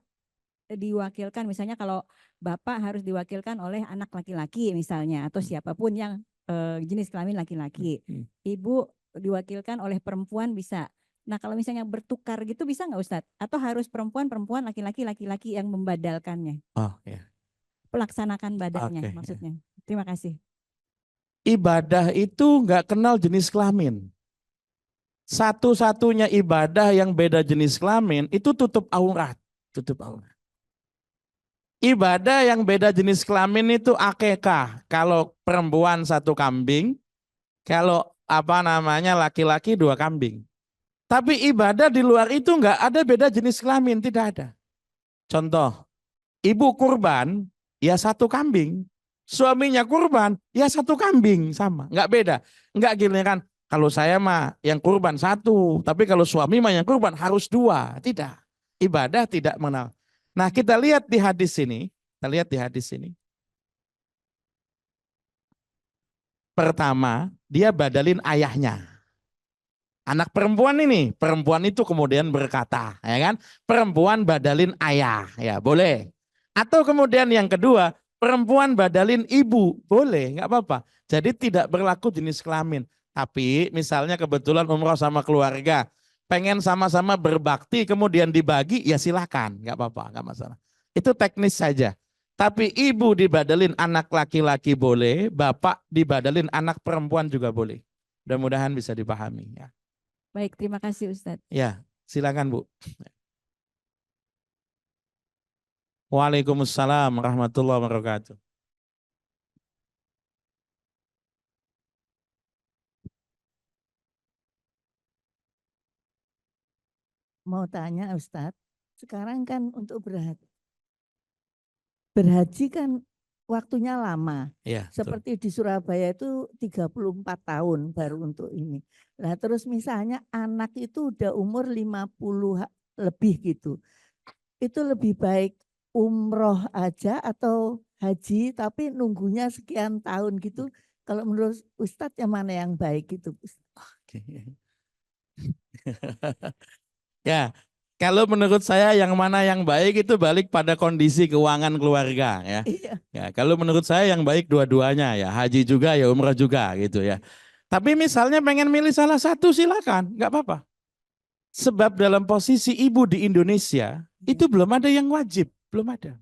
diwakilkan, misalnya kalau bapak harus diwakilkan oleh anak laki-laki misalnya, atau siapapun yang jenis kelamin laki-laki. Ibu diwakilkan oleh perempuan bisa. Nah kalau misalnya bertukar gitu bisa nggak Ustadz? Atau harus perempuan, laki-laki, laki-laki yang membadalkannya? Oh ya. Pelaksanakan badalnya Oke, maksudnya. Terima kasih. Ibadah itu nggak kenal jenis kelamin. Satu-satunya ibadah yang beda jenis kelamin itu tutup aurat. Tutup aurat. Ibadah yang beda jenis kelamin itu akekah. Kalau perempuan 1 kambing, kalau laki-laki 2 kambing. Tapi ibadah di luar itu enggak ada beda jenis kelamin, tidak ada. Contoh, ibu kurban, ya 1 kambing. Suaminya kurban, ya 1 kambing, sama, enggak beda. Enggak gini kan, kalau saya mah yang kurban 1, tapi kalau suami mah yang kurban harus 2. Tidak. Ibadah tidak mengenal. Nah kita lihat di hadis ini, Pertama, dia badalin ayahnya. Anak perempuan ini, perempuan itu kemudian berkata, ya kan? Perempuan badalin ayah, ya boleh. Atau kemudian yang kedua, perempuan badalin ibu, boleh, nggak apa-apa. Jadi tidak berlaku jenis kelamin. Tapi misalnya kebetulan umroh sama keluarga, pengen sama-sama berbakti, kemudian dibagi, ya silakan, nggak apa-apa, nggak masalah. Itu teknis saja. Tapi ibu dibadalin anak laki-laki boleh, bapak dibadalin anak perempuan juga boleh. Mudah-mudahan bisa dipahami. Ya. Baik, terima kasih Ustadz. Ya, silakan Bu. Waalaikumsalam warahmatullahi wabarakatuh. Mau tanya Ustadz, sekarang kan untuk berhaji kan waktunya lama. Ya, betul. Seperti di Surabaya itu 34 tahun baru untuk ini. Nah terus misalnya anak itu udah umur 50 lebih gitu. Itu lebih baik umroh aja atau haji tapi nunggunya sekian tahun gitu. Kalau menurut Ustadz yang mana yang baik gitu? Oke. Ya, kalau menurut saya yang mana yang baik itu balik pada kondisi keuangan keluarga ya. Iya. Ya, kalau menurut saya yang baik dua-duanya ya, haji juga ya umrah juga gitu ya. Tapi misalnya pengen milih salah satu silakan, nggak apa-apa. Sebab dalam posisi ibu di Indonesia itu belum ada yang wajib, belum ada.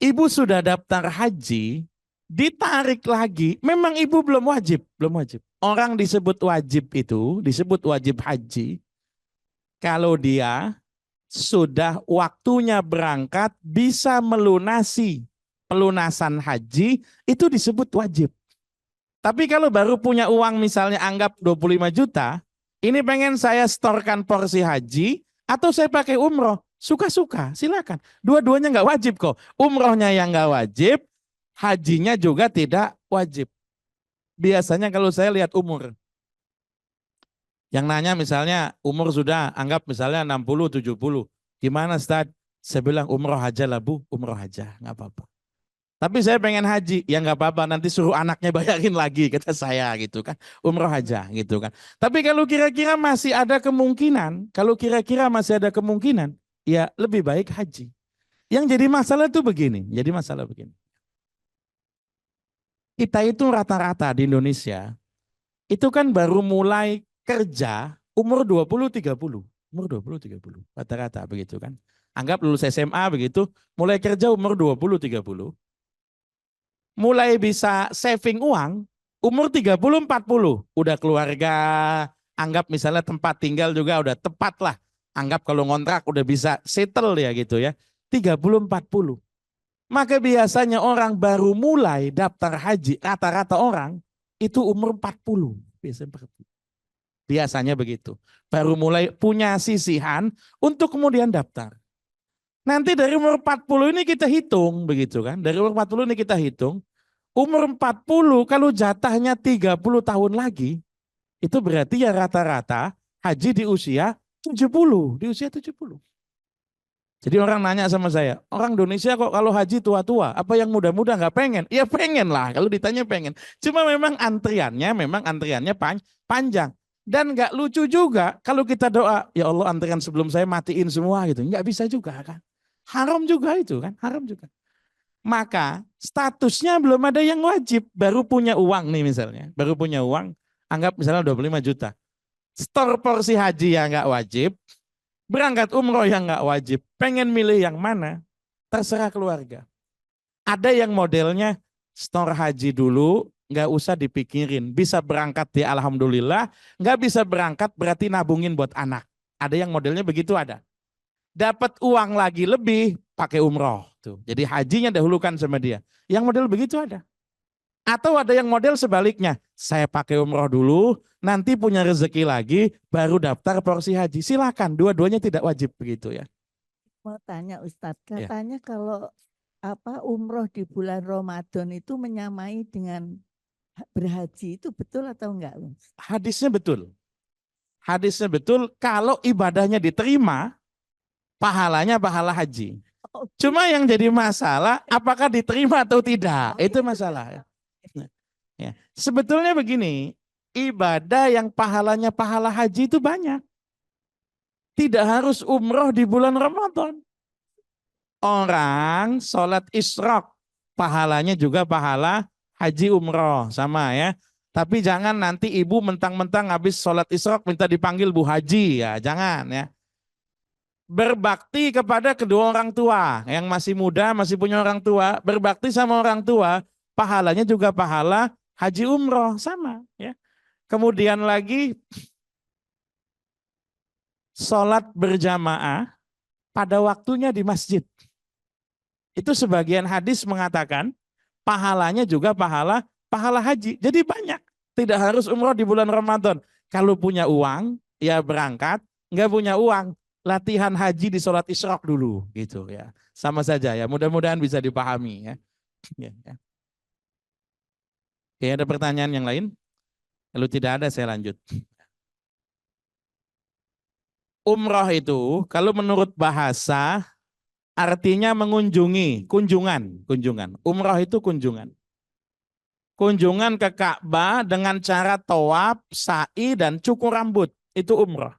Ibu sudah daftar haji, ditarik lagi, memang ibu belum wajib, belum wajib. Orang disebut wajib itu, disebut wajib haji, kalau dia sudah waktunya berangkat bisa melunasi pelunasan haji, itu disebut wajib. Tapi kalau baru punya uang misalnya anggap 25 juta, ini pengen saya setorkan porsi haji, atau saya pakai umroh, suka-suka, silakan. Dua-duanya nggak wajib kok. Umrohnya yang nggak wajib, hajinya juga tidak wajib. Biasanya kalau saya lihat umur. Yang nanya misalnya umur sudah anggap misalnya 60, 70. Gimana Ustaz? Saya bilang umroh aja lah Bu, umroh aja, nggak apa-apa. Tapi saya pengen haji, ya nggak apa-apa, nanti suruh anaknya bayarin lagi, kata saya gitu kan. Umroh aja gitu kan. Tapi kalau kira-kira masih ada kemungkinan, ya lebih baik haji. Yang jadi masalah tuh begini, Kita itu rata-rata di Indonesia, itu kan baru mulai kerja umur 20-30. Umur 20-30, rata-rata begitu kan. Anggap lulus SMA begitu, mulai kerja umur 20-30. Mulai bisa saving uang umur 30-40. Udah keluarga, anggap misalnya tempat tinggal juga udah tepat lah. Anggap kalau ngontrak udah bisa settle ya gitu ya. 30-40. Maka biasanya orang baru mulai daftar haji, rata-rata orang itu umur 40. Biasanya begitu. Baru mulai punya sisihan untuk kemudian daftar. Nanti dari umur 40 ini kita hitung begitu kan. Dari umur 40 ini kita hitung. Umur 40 kalau jatahnya 30 tahun lagi, itu berarti ya rata-rata haji di usia 70. Di usia 70. Jadi orang nanya sama saya, orang Indonesia kok kalau haji tua-tua, apa yang muda-muda nggak pengen? Ya pengen lah, kalau ditanya pengen. Cuma memang antriannya panjang. Dan nggak lucu juga kalau kita doa, ya Allah antrian sebelum saya matiin semua gitu. Nggak bisa juga kan. Haram juga itu kan, haram juga. Maka statusnya belum ada yang wajib, baru punya uang nih misalnya. Baru punya uang, anggap misalnya 25 juta. Store porsi haji yang nggak wajib, berangkat umroh yang nggak wajib, pengen milih yang mana, terserah keluarga. Ada yang modelnya store haji dulu, nggak usah dipikirin. Bisa berangkat ya alhamdulillah, nggak bisa berangkat berarti nabungin buat anak. Ada yang modelnya begitu ada. Dapat uang lagi lebih, pakai umroh. Tuh. Jadi hajinya dahulukan sama dia. Yang model begitu ada. Atau ada yang model sebaliknya, saya pakai umroh dulu, nanti punya rezeki lagi, baru daftar porsi haji. Silakan, dua-duanya tidak wajib begitu ya. Mau tanya Ustadz, katanya kalau umroh di bulan Ramadan itu menyamai dengan berhaji, itu betul atau enggak? Hadisnya betul. Hadisnya betul, kalau ibadahnya diterima, pahalanya pahala haji. Cuma yang jadi masalah, apakah diterima atau tidak? Itu masalah. Ya. Sebetulnya begini, ibadah yang pahalanya pahala haji itu banyak. Tidak harus umroh di bulan Ramadan. Orang sholat isyraq, pahalanya juga pahala haji umroh, sama ya. Tapi jangan nanti ibu mentang-mentang habis sholat isyraq minta dipanggil Bu Haji, ya jangan ya. Berbakti kepada kedua orang tua, yang masih muda, masih punya orang tua, berbakti sama orang tua, pahalanya juga pahala haji umroh, sama ya. Kemudian lagi sholat berjamaah pada waktunya di masjid. Itu sebagian hadis mengatakan pahalanya juga pahala haji. Jadi banyak. Tidak harus umroh di bulan Ramadan. Kalau punya uang, ya berangkat. Enggak punya uang, latihan haji di sholat isyraq dulu. Gitu ya. Sama saja ya. Mudah-mudahan bisa dipahami ya. Oke, ada pertanyaan yang lain? Kalau tidak ada saya lanjut. Umroh itu kalau menurut bahasa artinya mengunjungi, kunjungan. Umroh itu kunjungan. Kunjungan ke Ka'bah dengan cara tawaf, sa'i, dan cukur rambut. Itu umroh.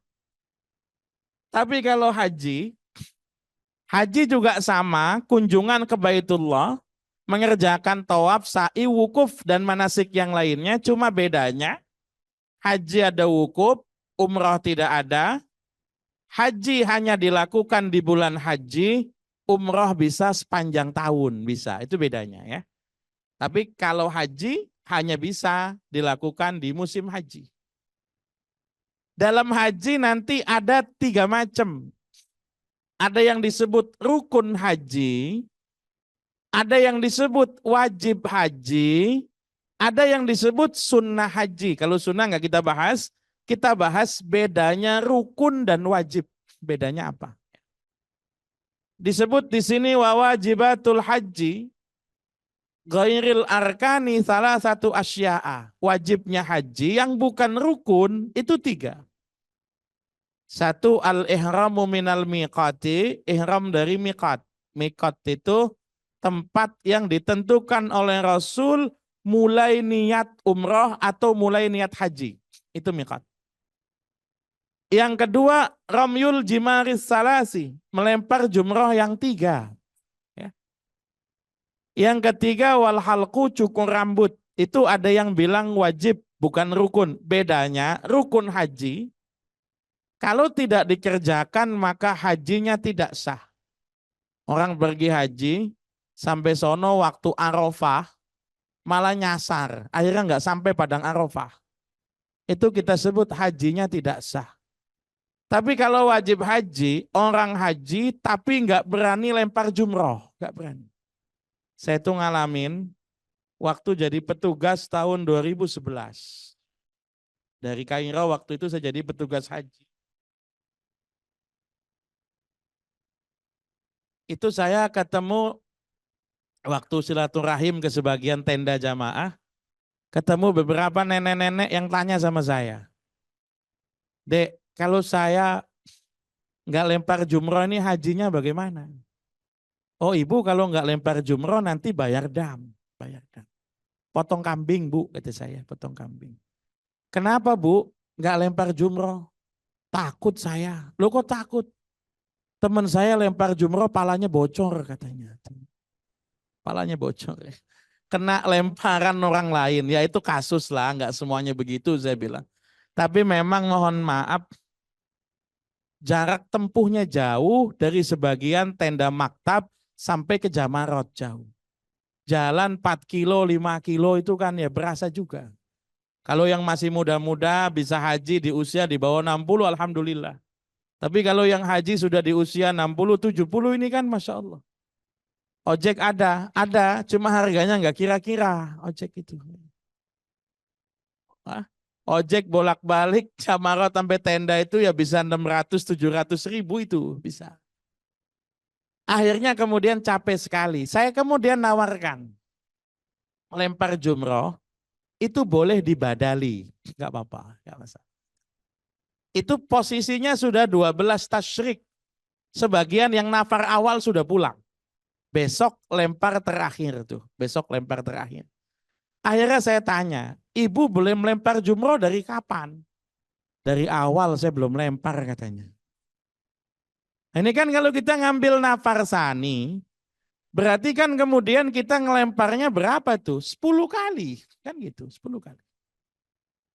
Tapi kalau haji juga sama, kunjungan ke Baitullah, mengerjakan tawaf, sa'i, wukuf, dan manasik yang lainnya. Cuma bedanya, haji ada wukuf, umroh tidak ada. Haji hanya dilakukan di bulan haji, umroh bisa sepanjang tahun, bisa. Itu bedanya ya. Tapi kalau haji hanya bisa dilakukan di musim haji. Dalam haji nanti ada 3 macam. Ada yang disebut rukun haji, ada yang disebut wajib haji, ada yang disebut sunnah haji. Kalau sunnah nggak kita bahas bedanya rukun dan wajib. Bedanya apa? Disebut di sini wajibatul haji ghairil arkani salah satu asya'a. Wajibnya haji yang bukan rukun itu 3. 1 al-ihramu minal miqati, ihram dari miqat. Miqat itu tempat yang ditentukan oleh Rasul mulai niat umroh atau mulai niat haji. Itu miqat. Yang kedua, ramyul jimaris salasi, melempar jumroh yang 3. Yang ketiga wal halqu, cukur rambut. Itu ada yang bilang wajib bukan rukun. Bedanya rukun haji kalau tidak dikerjakan maka hajinya tidak sah. Orang pergi haji sampai sono waktu Arafah malah nyasar. Akhirnya nggak sampai padang Arafah. Itu kita sebut hajinya tidak sah. Tapi kalau wajib haji, orang haji tapi nggak berani lempar jumroh. Nggak berani. Saya tuh ngalamin waktu jadi petugas tahun 2011. Dari Kairo waktu itu saya jadi petugas haji. Itu saya ketemu waktu silaturahim ke sebagian tenda jamaah, ketemu beberapa nenek-nenek yang tanya sama saya. Dek, kalau saya nggak lempar jumroh ini hajinya bagaimana? Oh ibu kalau nggak lempar jumroh nanti bayar dam. Potong kambing bu, kata saya, potong kambing. Kenapa bu nggak lempar jumroh? Takut saya. Loh kok takut? Teman saya lempar jumroh palanya bocor katanya. Palanya bocor. Kena lemparan orang lain, ya itu kasus lah, nggak semuanya begitu saya bilang. Tapi memang mohon maaf, jarak tempuhnya jauh dari sebagian tenda maktab sampai ke Jamarot jauh. Jalan 4 kilo, 5 kilo itu kan ya berasa juga. Kalau yang masih muda-muda bisa haji di usia di bawah 60, alhamdulillah. Tapi kalau yang haji sudah di usia 60, 70 ini kan Masya Allah. Ojek ada, cuma harganya nggak kira-kira ojek itu. Ojek bolak-balik Jamarot sampai tenda itu ya bisa 600-700 ribu itu bisa. Akhirnya kemudian capek sekali. Saya kemudian nawarkan lempar jumroh itu boleh dibadali, nggak apa-apa, nggak masalah. Itu posisinya sudah 12 tasyrik. Sebagian yang nafar awal sudah pulang. Besok lempar terakhir tuh, besok lempar terakhir. Akhirnya saya tanya, ibu boleh melempar jumroh dari kapan? Dari awal saya belum lempar katanya. Ini kan kalau kita ngambil nafar sani, berarti kan kemudian kita ngelemparnya berapa tuh? 10 kali. Kan gitu, 10 kali.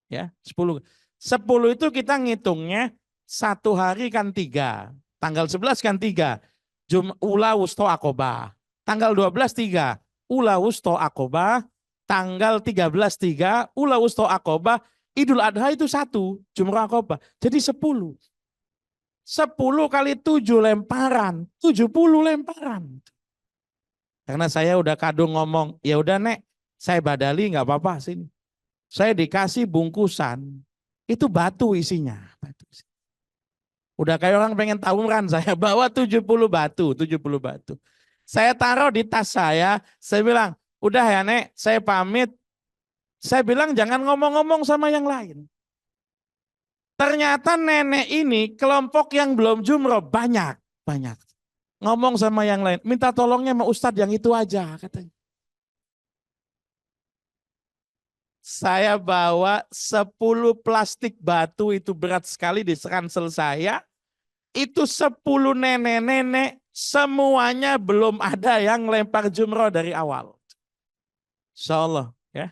Ya, 10. 10 itu kita ngitungnya 1 hari kan 3. Tanggal 11 kan 3. Ula wusto akobah. Tanggal 12 3. Ula wusto akobah. Tanggal 13 3. Ula wusto akobah. Idul Adha itu 1. Jumrah akobah. Jadi 10. 10 kali 7 lemparan. 70 lemparan. Karena saya udah kadung ngomong, ya udah Nek, saya badali nggak apa-apa sini. Saya dikasih bungkusan, itu batu isinya. Udah kayak orang pengen tawuran, saya bawa 70 batu, 70 batu. Saya taruh di tas saya bilang, udah ya Nek, saya pamit. Saya bilang jangan ngomong-ngomong sama yang lain. Ternyata nenek ini kelompok yang belum jumroh banyak. Ngomong sama yang lain, minta tolongnya sama Ustadz yang itu aja katanya. Saya bawa 10 plastik batu itu berat sekali di ransel saya. Itu 10 nenek-nenek semuanya belum ada yang lempar jumroh dari awal. Insya Allah ya.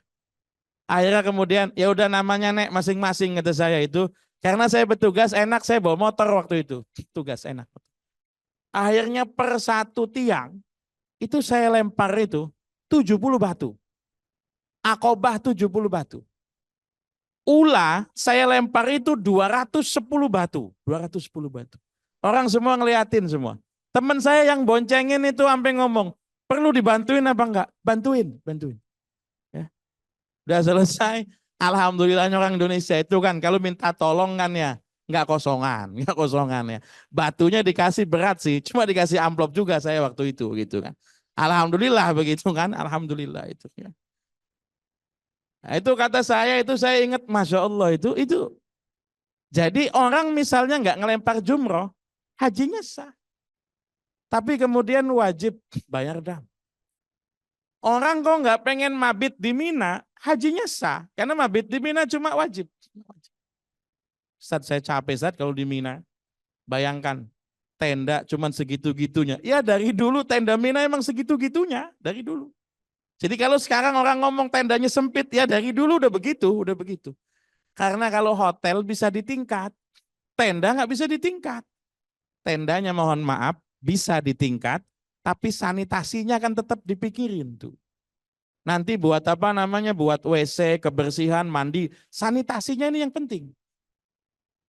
Akhirnya kemudian ya udah namanya Nek masing-masing kata saya itu. Karena saya bertugas enak saya bawa motor waktu itu. Tugas enak. Akhirnya per 1 tiang itu saya lempar itu 70 batu. Akobah 70 batu. Ula saya lempar itu 210 batu. 210 batu. Orang semua ngeliatin semua. Teman saya yang boncengin itu sampai ngomong, perlu dibantuin apa enggak? Bantuin. Ya. Udah selesai. Alhamdulillahnya orang Indonesia itu kan kalau minta tolong kan ya enggak kosongan ya. Batunya dikasih berat sih, cuma dikasih amplop juga saya waktu itu gitu kan. Alhamdulillah begitu kan, alhamdulillah itu ya. Nah, itu kata saya itu saya ingat Masya Allah itu. Jadi orang misalnya nggak ngelempar jumroh, hajinya sah. Tapi kemudian wajib bayar dam. Orang kok nggak pengen mabit di Mina, hajinya sah. Karena mabit di Mina cuma wajib. Ustaz saya capek Ustaz kalau di Mina. Bayangkan tenda cuma segitu-gitunya. Ya dari dulu tenda Mina emang segitu-gitunya. Dari dulu. Jadi kalau sekarang orang ngomong tendanya sempit, ya dari dulu udah begitu. Karena kalau hotel bisa ditingkat, tenda nggak bisa ditingkat. Tendanya mohon maaf bisa ditingkat, tapi sanitasinya kan tetap dipikirin tuh. Nanti buat apa namanya, buat WC, kebersihan, mandi, sanitasinya ini yang penting.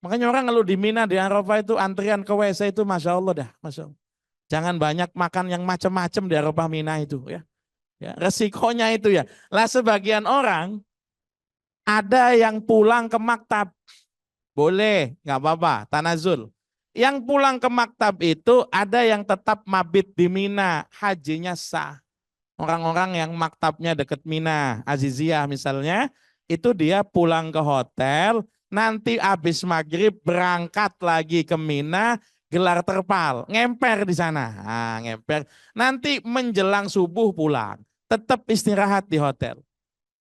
Makanya orang kalau di Mina, di Arafah itu antrian ke WC itu Masya Allah dah. Masya Allah. Jangan banyak makan yang macam-macam di Arafah Mina itu ya. Ya, resikonya itu ya. Lah sebagian orang ada yang pulang ke maktab. Boleh, nggak apa-apa, tanazul. Yang pulang ke maktab itu ada yang tetap mabit di Mina, hajinya sah. Orang-orang yang maktabnya dekat Mina, Aziziyah misalnya, itu dia pulang ke hotel, nanti habis maghrib berangkat lagi ke Mina, gelar terpal, ngemper di sana. Nah, ngemper. Nanti menjelang subuh pulang. Tetap istirahat di hotel.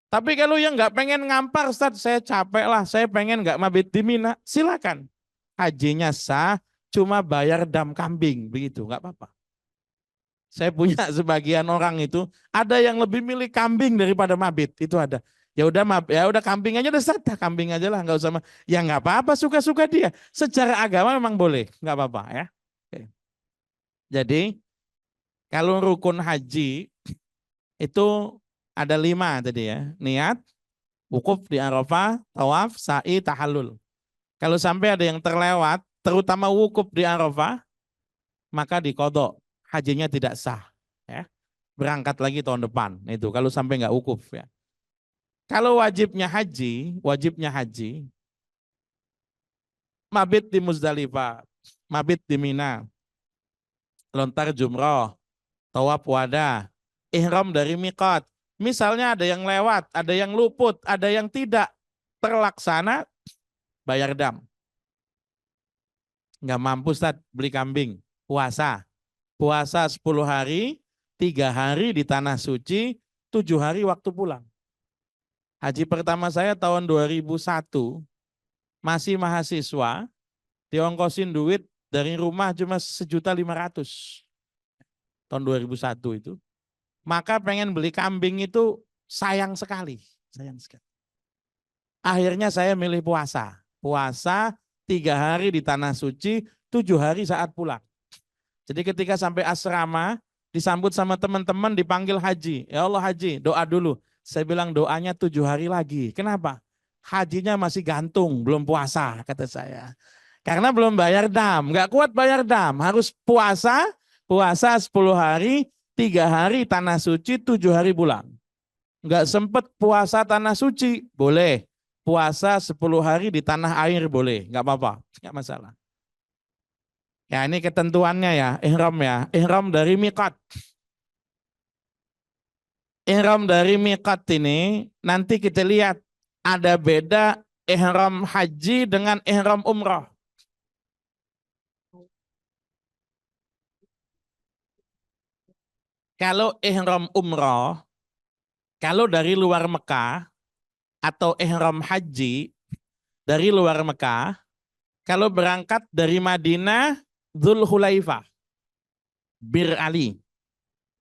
Tapi kalau yang nggak pengen ngampar, Ustaz, saya capek lah, saya pengen nggak mabit di Mina, silakan. Hajinya sah, cuma bayar dam kambing, begitu, nggak apa-apa. Saya punya sebagian orang itu, ada yang lebih milih kambing daripada mabit, itu ada. Ya udah kambing aja, udah sah, kambing aja lah, nggak usah. Ya nggak apa-apa, suka-suka dia. Secara agama memang boleh, nggak apa-apa ya. Oke. Jadi kalau rukun haji itu ada 5 tadi ya. Niat, wukuf di Arafah, tawaf, sa'i, tahallul. Kalau sampai ada yang terlewat, terutama wukuf di Arafah, maka dikodok. Hajinya tidak sah. Ya. Berangkat lagi tahun depan. Itu kalau sampai nggak wukuf ya. Kalau wajibnya haji, mabit di Muzdalifah, mabit di Mina, lontar jumroh, tawaf wada, ihram dari miqat. Misalnya ada yang lewat, ada yang luput, ada yang tidak terlaksana, bayar dam. Nggak mampu Ustaz beli kambing, puasa. Puasa 10 hari, 3 hari di tanah suci, 7 hari waktu pulang. Haji pertama saya tahun 2001, masih mahasiswa, diongkosin duit dari rumah cuma 1.500.000 tahun 2001 itu. Maka pengen beli kambing itu sayang sekali, sayang sekali. Akhirnya saya milih puasa. Puasa 3 hari di Tanah Suci, 7 hari saat pulang. Jadi ketika sampai asrama, disambut sama teman-teman, dipanggil haji. Ya Allah haji, doa dulu. Saya bilang doanya 7 hari lagi. Kenapa? Hajinya masih gantung, belum puasa kata saya. Karena belum bayar dam, nggak kuat bayar dam. Harus puasa 10 hari, 3 hari Tanah Suci, 7 hari pulang. Nggak sempet puasa Tanah Suci, boleh. Puasa 10 hari di tanah air boleh, nggak apa-apa, nggak masalah. Ya ini ketentuannya ya, ihram dari miqat. Ihram dari miqat ini nanti kita lihat ada beda ihram haji dengan ihram umrah. Kalau ihram umrah, kalau dari luar Mekah atau ihram haji dari luar Mekah, kalau berangkat dari Madinah, Dzulhulaifah, Bir Ali.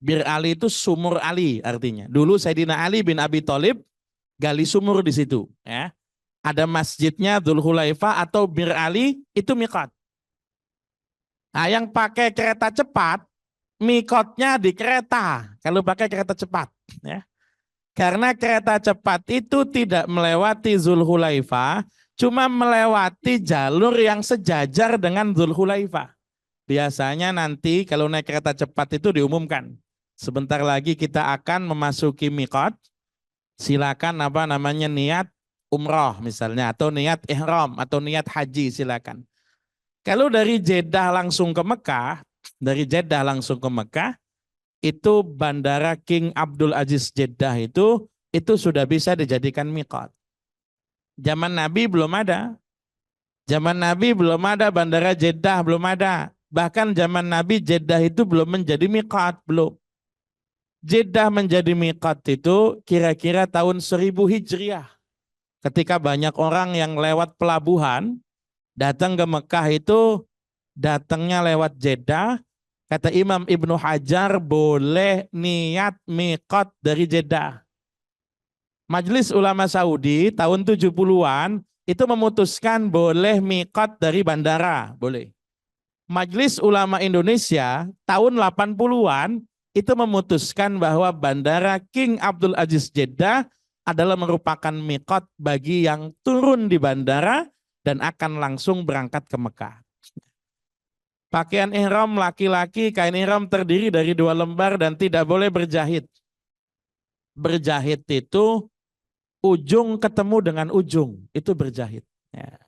Bir Ali itu sumur Ali artinya. Dulu Sayyidina Ali bin Abi Thalib gali sumur di situ. Ya. Ada masjidnya Dzulhulaifah atau Bir Ali itu miqat. Nah, yang pakai kereta cepat, miqatnya di kereta. Kalau pakai kereta cepat. Ya. Karena kereta cepat itu tidak melewati Dzulhulaifah, cuma melewati jalur yang sejajar dengan Dzulhulaifah. Biasanya nanti kalau naik kereta cepat itu diumumkan. Sebentar lagi kita akan memasuki miqat. Silakan niat umroh misalnya, atau niat ihram, atau niat haji silakan. Kalau dari Jeddah langsung ke Mekah, itu Bandara King Abdul Aziz Jeddah itu sudah bisa dijadikan miqat. Zaman Nabi belum ada. Zaman Nabi belum ada Bandara Jeddah, belum ada. Bahkan zaman Nabi Jeddah itu belum menjadi miqat, belum. Jeddah menjadi miqat itu kira-kira tahun 1000 Hijriah. Ketika banyak orang yang lewat pelabuhan, datang ke Mekah itu datangnya lewat Jeddah. Kata Imam Ibnu Hajar boleh niat miqat dari Jeddah. Majelis Ulama Saudi tahun 70-an itu memutuskan boleh miqat dari bandara, boleh. Majelis Ulama Indonesia tahun 80-an itu memutuskan bahwa Bandara King Abdul Aziz Jeddah adalah merupakan miqat bagi yang turun di bandara dan akan langsung berangkat ke Mekah. Pakaian ihram laki-laki, kain ihram terdiri dari 2 lembar dan tidak boleh berjahit. Berjahit itu ujung ketemu dengan ujung, itu berjahit. Ya.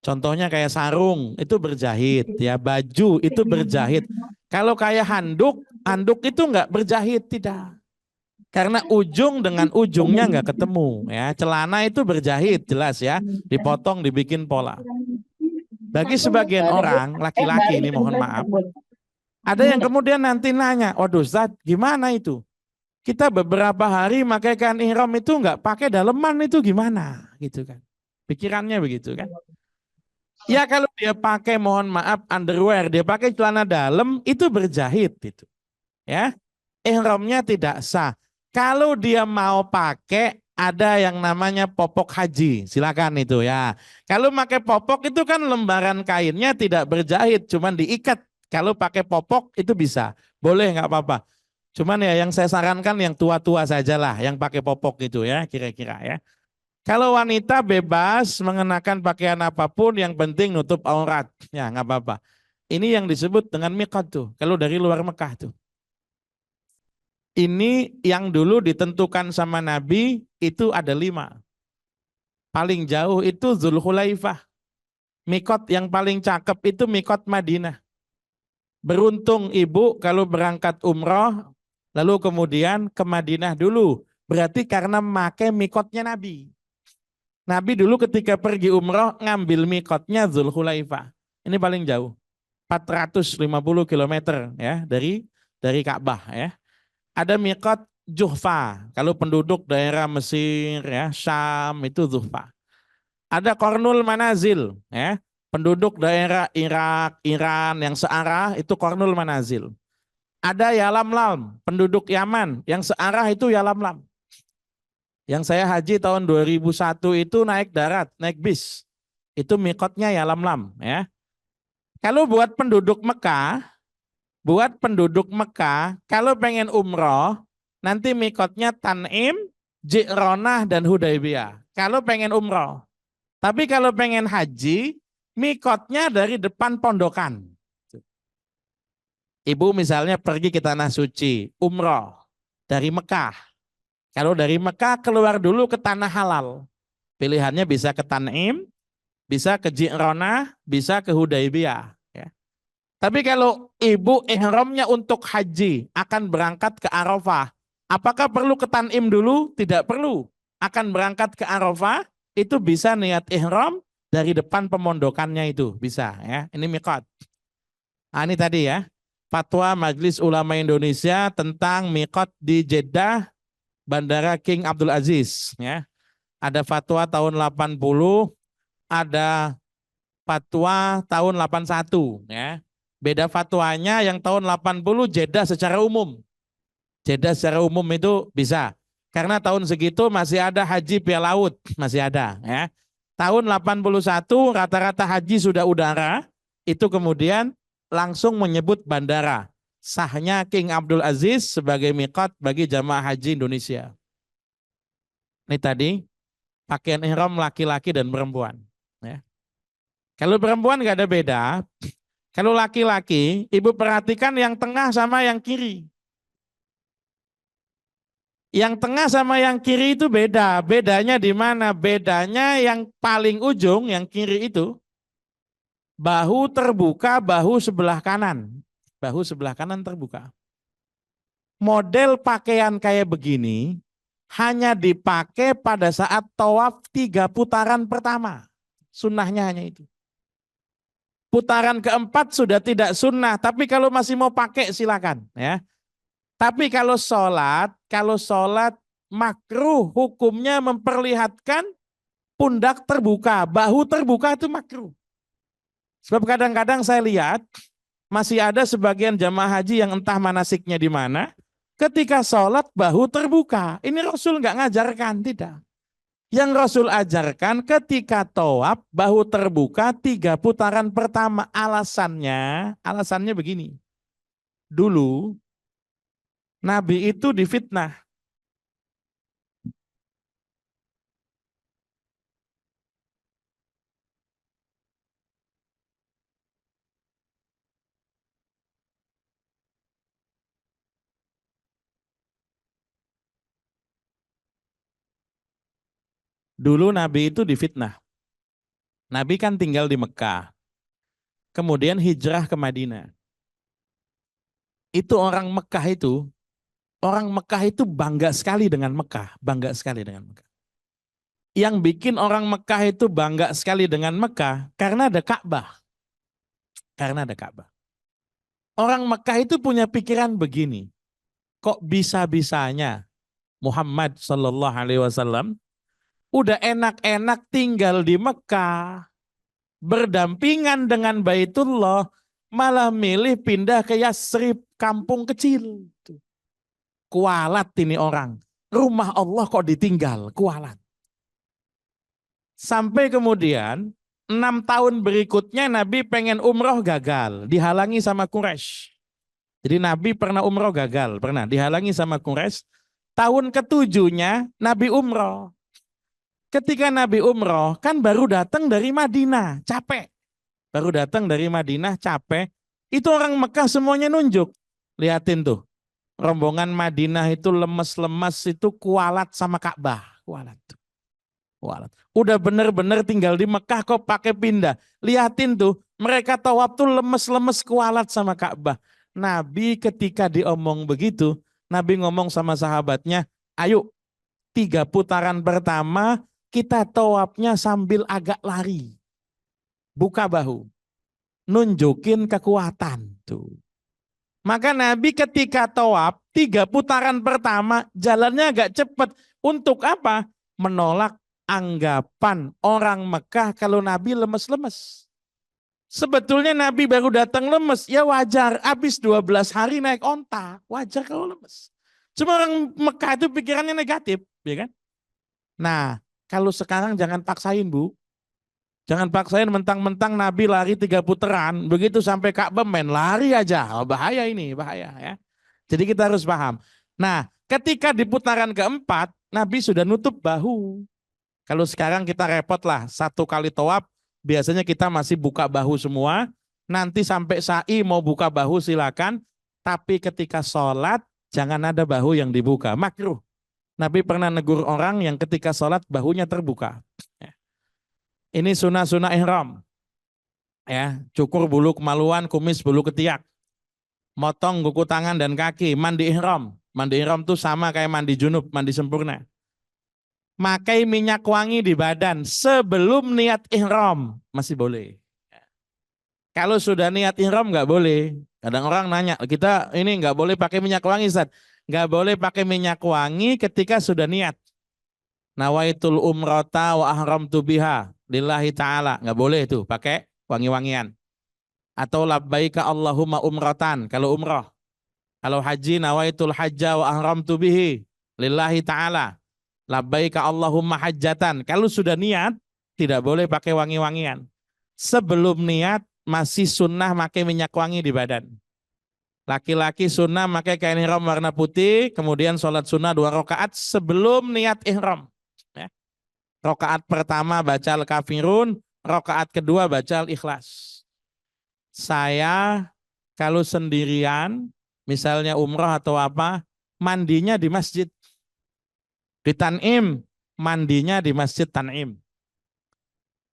Contohnya kayak sarung, itu berjahit. Ya, baju itu berjahit. Kalau kayak handuk itu enggak berjahit, tidak. Karena ujung dengan ujungnya enggak ketemu. Ya, celana itu berjahit, jelas ya. Dipotong, dibikin pola. Bagi sebagian orang, laki-laki ini mohon maaf, ada yang kemudian nanti nanya, waduh Ustaz, gimana itu? Kita beberapa hari pakai kain ihram itu enggak pakai daleman itu gimana? Gitu kan. Pikirannya begitu kan. Ya kalau dia pakai mohon maaf underwear, dia pakai celana dalam itu berjahit itu. Ya. Ihramnya tidak sah. Kalau dia mau pakai ada yang namanya popok haji, silakan itu ya. Kalau pakai popok itu kan lembaran kainnya tidak berjahit, cuman diikat. Kalau pakai popok itu bisa, boleh nggak apa-apa. Cuman ya yang saya sarankan yang tua-tua sajalah yang pakai popok itu ya kira-kira ya. Kalau wanita bebas mengenakan pakaian apapun yang penting nutup aurat, ya nggak apa-apa. Ini yang disebut dengan miqat tuh, kalau dari luar Mekah tuh. Ini yang dulu ditentukan sama Nabi itu ada 5. Paling jauh itu Dzulhulaifah. Miqat yang paling cakep itu miqat Madinah. Beruntung ibu kalau berangkat umroh, lalu kemudian ke Madinah dulu. Berarti karena memakai miqatnya Nabi. Nabi dulu ketika pergi umroh ngambil miqatnya Dzulhulaifah. Ini paling jauh. 450 km ya dari Ka'bah ya. Ada miqat Juhfa. Kalau penduduk daerah Mesir, ya, Syam itu Juhfa. Ada Qarnul Manazil, ya. Penduduk daerah Irak, Iran yang searah itu Qarnul Manazil. Ada Yalamlam, penduduk Yaman yang searah itu Yalamlam. Yang saya haji tahun 2001 itu naik darat, naik bis. Itu mikotnya Yalamlam, ya. Kalau buat penduduk Mekah, kalau pengen umroh, nanti mikotnya Tan'im, Ji'ronah, dan Hudaybiyah. Kalau pengen umroh. Tapi kalau pengen haji, mikotnya dari depan pondokan. Ibu misalnya pergi ke Tanah Suci, umroh dari Mekah. Kalau dari Mekah keluar dulu ke Tanah Halal. Pilihannya bisa ke Tan'im, bisa ke Ji'ronah, bisa ke Hudaybiyah. Ya. Tapi kalau ibu ihramnya untuk haji, akan berangkat ke Arafah. Apakah perlu ke Tan'im dulu? Tidak perlu. Akan berangkat ke Arafah, itu bisa niat ihram dari depan pemondokannya itu. Bisa, ya. Ini miqat. Nah, ini tadi ya. Fatwa Majelis Ulama Indonesia tentang miqat di Jeddah, Bandara King Abdul Aziz. Ya. Ada fatwa tahun 80, ada fatwa tahun 81. Ya. Beda fatwanya yang tahun 80 Jeddah secara umum. Jeddah secara umum itu bisa. Karena tahun segitu masih ada haji via laut. Masih ada. Ya. Tahun 81 rata-rata haji sudah udara. Itu kemudian langsung menyebut bandara. Sahnya King Abdul Aziz sebagai miqat bagi jamaah haji Indonesia. Ini tadi pakaian ihram laki-laki dan perempuan. Ya. Kalau perempuan nggak ada beda. Kalau laki-laki, ibu perhatikan yang tengah sama yang kiri. Yang tengah sama yang kiri itu beda. Bedanya di mana? Bedanya yang paling ujung, yang kiri itu, bahu terbuka, bahu sebelah kanan. Bahu sebelah kanan terbuka. Model pakaian kayak begini hanya dipakai pada saat tawaf 3 putaran pertama. Sunnahnya hanya itu. Putaran keempat sudah tidak sunnah, tapi kalau masih mau pakai silakan. Ya. Tapi kalau sholat makruh hukumnya memperlihatkan pundak terbuka, bahu terbuka itu makruh. Sebab kadang-kadang saya lihat masih ada sebagian jamaah haji yang entah manasiknya di mana, ketika sholat bahu terbuka. Ini Rasul nggak ngajarkan, tidak. Yang Rasul ajarkan ketika tawaf bahu terbuka 3 putaran pertama. Alasannya begini. Dulu Nabi itu difitnah. Dulu Nabi itu difitnah. Nabi kan tinggal di Mekah. Kemudian hijrah ke Madinah. Itu orang Mekah itu bangga sekali dengan Mekah. Bangga sekali dengan Mekah. Yang bikin orang Mekah itu bangga sekali dengan Mekah karena ada Ka'bah. Karena ada Ka'bah. Orang Mekah itu punya pikiran begini. Kok bisa-bisanya Muhammad SAW udah enak-enak tinggal di Mekah, berdampingan dengan Baitullah, malah milih pindah ke Yasrib, kampung kecil. Kualat ini orang. Rumah Allah kok ditinggal, kualat. Sampai kemudian 6 tahun berikutnya Nabi pengen umroh gagal, dihalangi sama Quraisy. Jadi Nabi pernah umroh gagal, pernah dihalangi sama Quraisy. Tahun ke-7-nya Nabi umroh. Ketika Nabi umroh kan baru datang dari Madinah, capek. Baru datang dari Madinah, capek. Itu orang Mekah semuanya nunjuk. Lihatin tuh. Rombongan Madinah itu lemes-lemes, itu kualat sama Ka'bah. Kualat. Udah bener-bener tinggal di Mekah kok pakai pindah. Lihatin tuh, mereka tawaf tuh lemes-lemes kualat sama Ka'bah. Nabi ketika diomong begitu, Nabi ngomong sama sahabatnya, ayo 3 putaran pertama kita tawafnya sambil agak lari. Buka bahu. Nunjukin kekuatan tuh. Maka Nabi ketika tawaf 3 putaran pertama jalannya agak cepat. Untuk apa? Menolak anggapan orang Mekah kalau Nabi lemes-lemes. Sebetulnya Nabi baru datang lemes, ya wajar. Habis 12 hari naik onta, wajar kalau lemes. Cuma orang Mekah itu pikirannya negatif, ya kan? Nah, kalau sekarang jangan paksain, Bu. Jangan paksain mentang-mentang Nabi lari 3 putaran, begitu sampai Ka'bah main lari aja. Oh, bahaya ini, bahaya ya. Jadi kita harus paham. Nah, ketika di putaran keempat, Nabi sudah nutup bahu. Kalau sekarang kita repot lah, 1 kali tawaf, biasanya kita masih buka bahu semua. Nanti sampai sa'i mau buka bahu silakan. Tapi ketika sholat, jangan ada bahu yang dibuka. Makruh. Nabi pernah negur orang yang ketika sholat bahunya terbuka. Ini sunnah-sunnah ihram. Ya, cukur bulu kemaluan, kumis bulu ketiak. Motong kuku tangan dan kaki, mandi ihram. Mandi ihram itu sama kayak mandi junub, mandi sempurna. Makai minyak wangi di badan sebelum niat ihram masih boleh. Kalau sudah niat ihram nggak boleh. Kadang orang nanya, kita ini nggak boleh pakai minyak wangi, Ustaz. Nggak boleh pakai minyak wangi ketika sudah niat. Nawaitul umrata wa ahramtu biha lillahi ta'ala. Nggak boleh itu pakai wangi-wangian. Atau labbaika Allahumma umratan kalau umrah. Kalau haji nawaitul hajja wa ahramtu bihi lillahi ta'ala. Labbaika Allahumma hajjatan. Kalau sudah niat tidak boleh pakai wangi-wangian. Sebelum niat masih sunnah pakai minyak wangi di badan. Laki-laki sunnah pakai kain ihram warna putih, kemudian sholat sunnah 2 rakaat sebelum niat ihram. Ya. Rakaat pertama baca al-kafirun, rakaat kedua baca al-ikhlas. Saya kalau sendirian, misalnya umrah atau apa, mandinya di masjid. Di Tan'im, mandinya di Masjid Tan'im.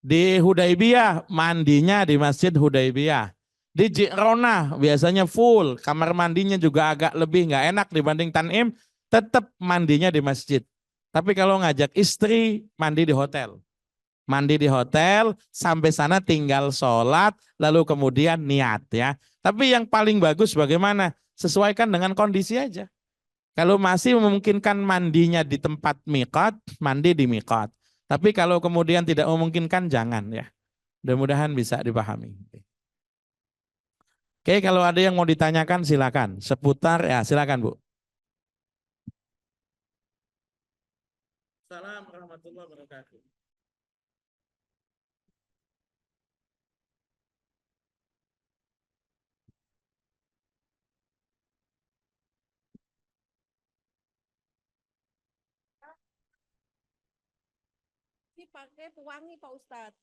Di Hudaibiyah, mandinya di Masjid Hudaibiyah. Di Ji'ronah, biasanya full, kamar mandinya juga agak lebih nggak enak dibanding Tan'im, tetap mandinya di masjid. Tapi kalau ngajak istri, mandi di hotel. Mandi di hotel, sampai sana tinggal sholat, lalu kemudian niat ya. Tapi yang paling bagus bagaimana? Sesuaikan dengan kondisi aja. Kalau masih memungkinkan mandinya di tempat miqat, mandi di miqat. Tapi kalau kemudian tidak memungkinkan, jangan ya. Mudah-mudahan bisa dipahami. Oke, kalau ada yang mau ditanyakan silakan. Seputar, ya silakan Bu. Assalamualaikum warahmatullahi wabarakatuh. Pakai pewangi Pak Ustadz.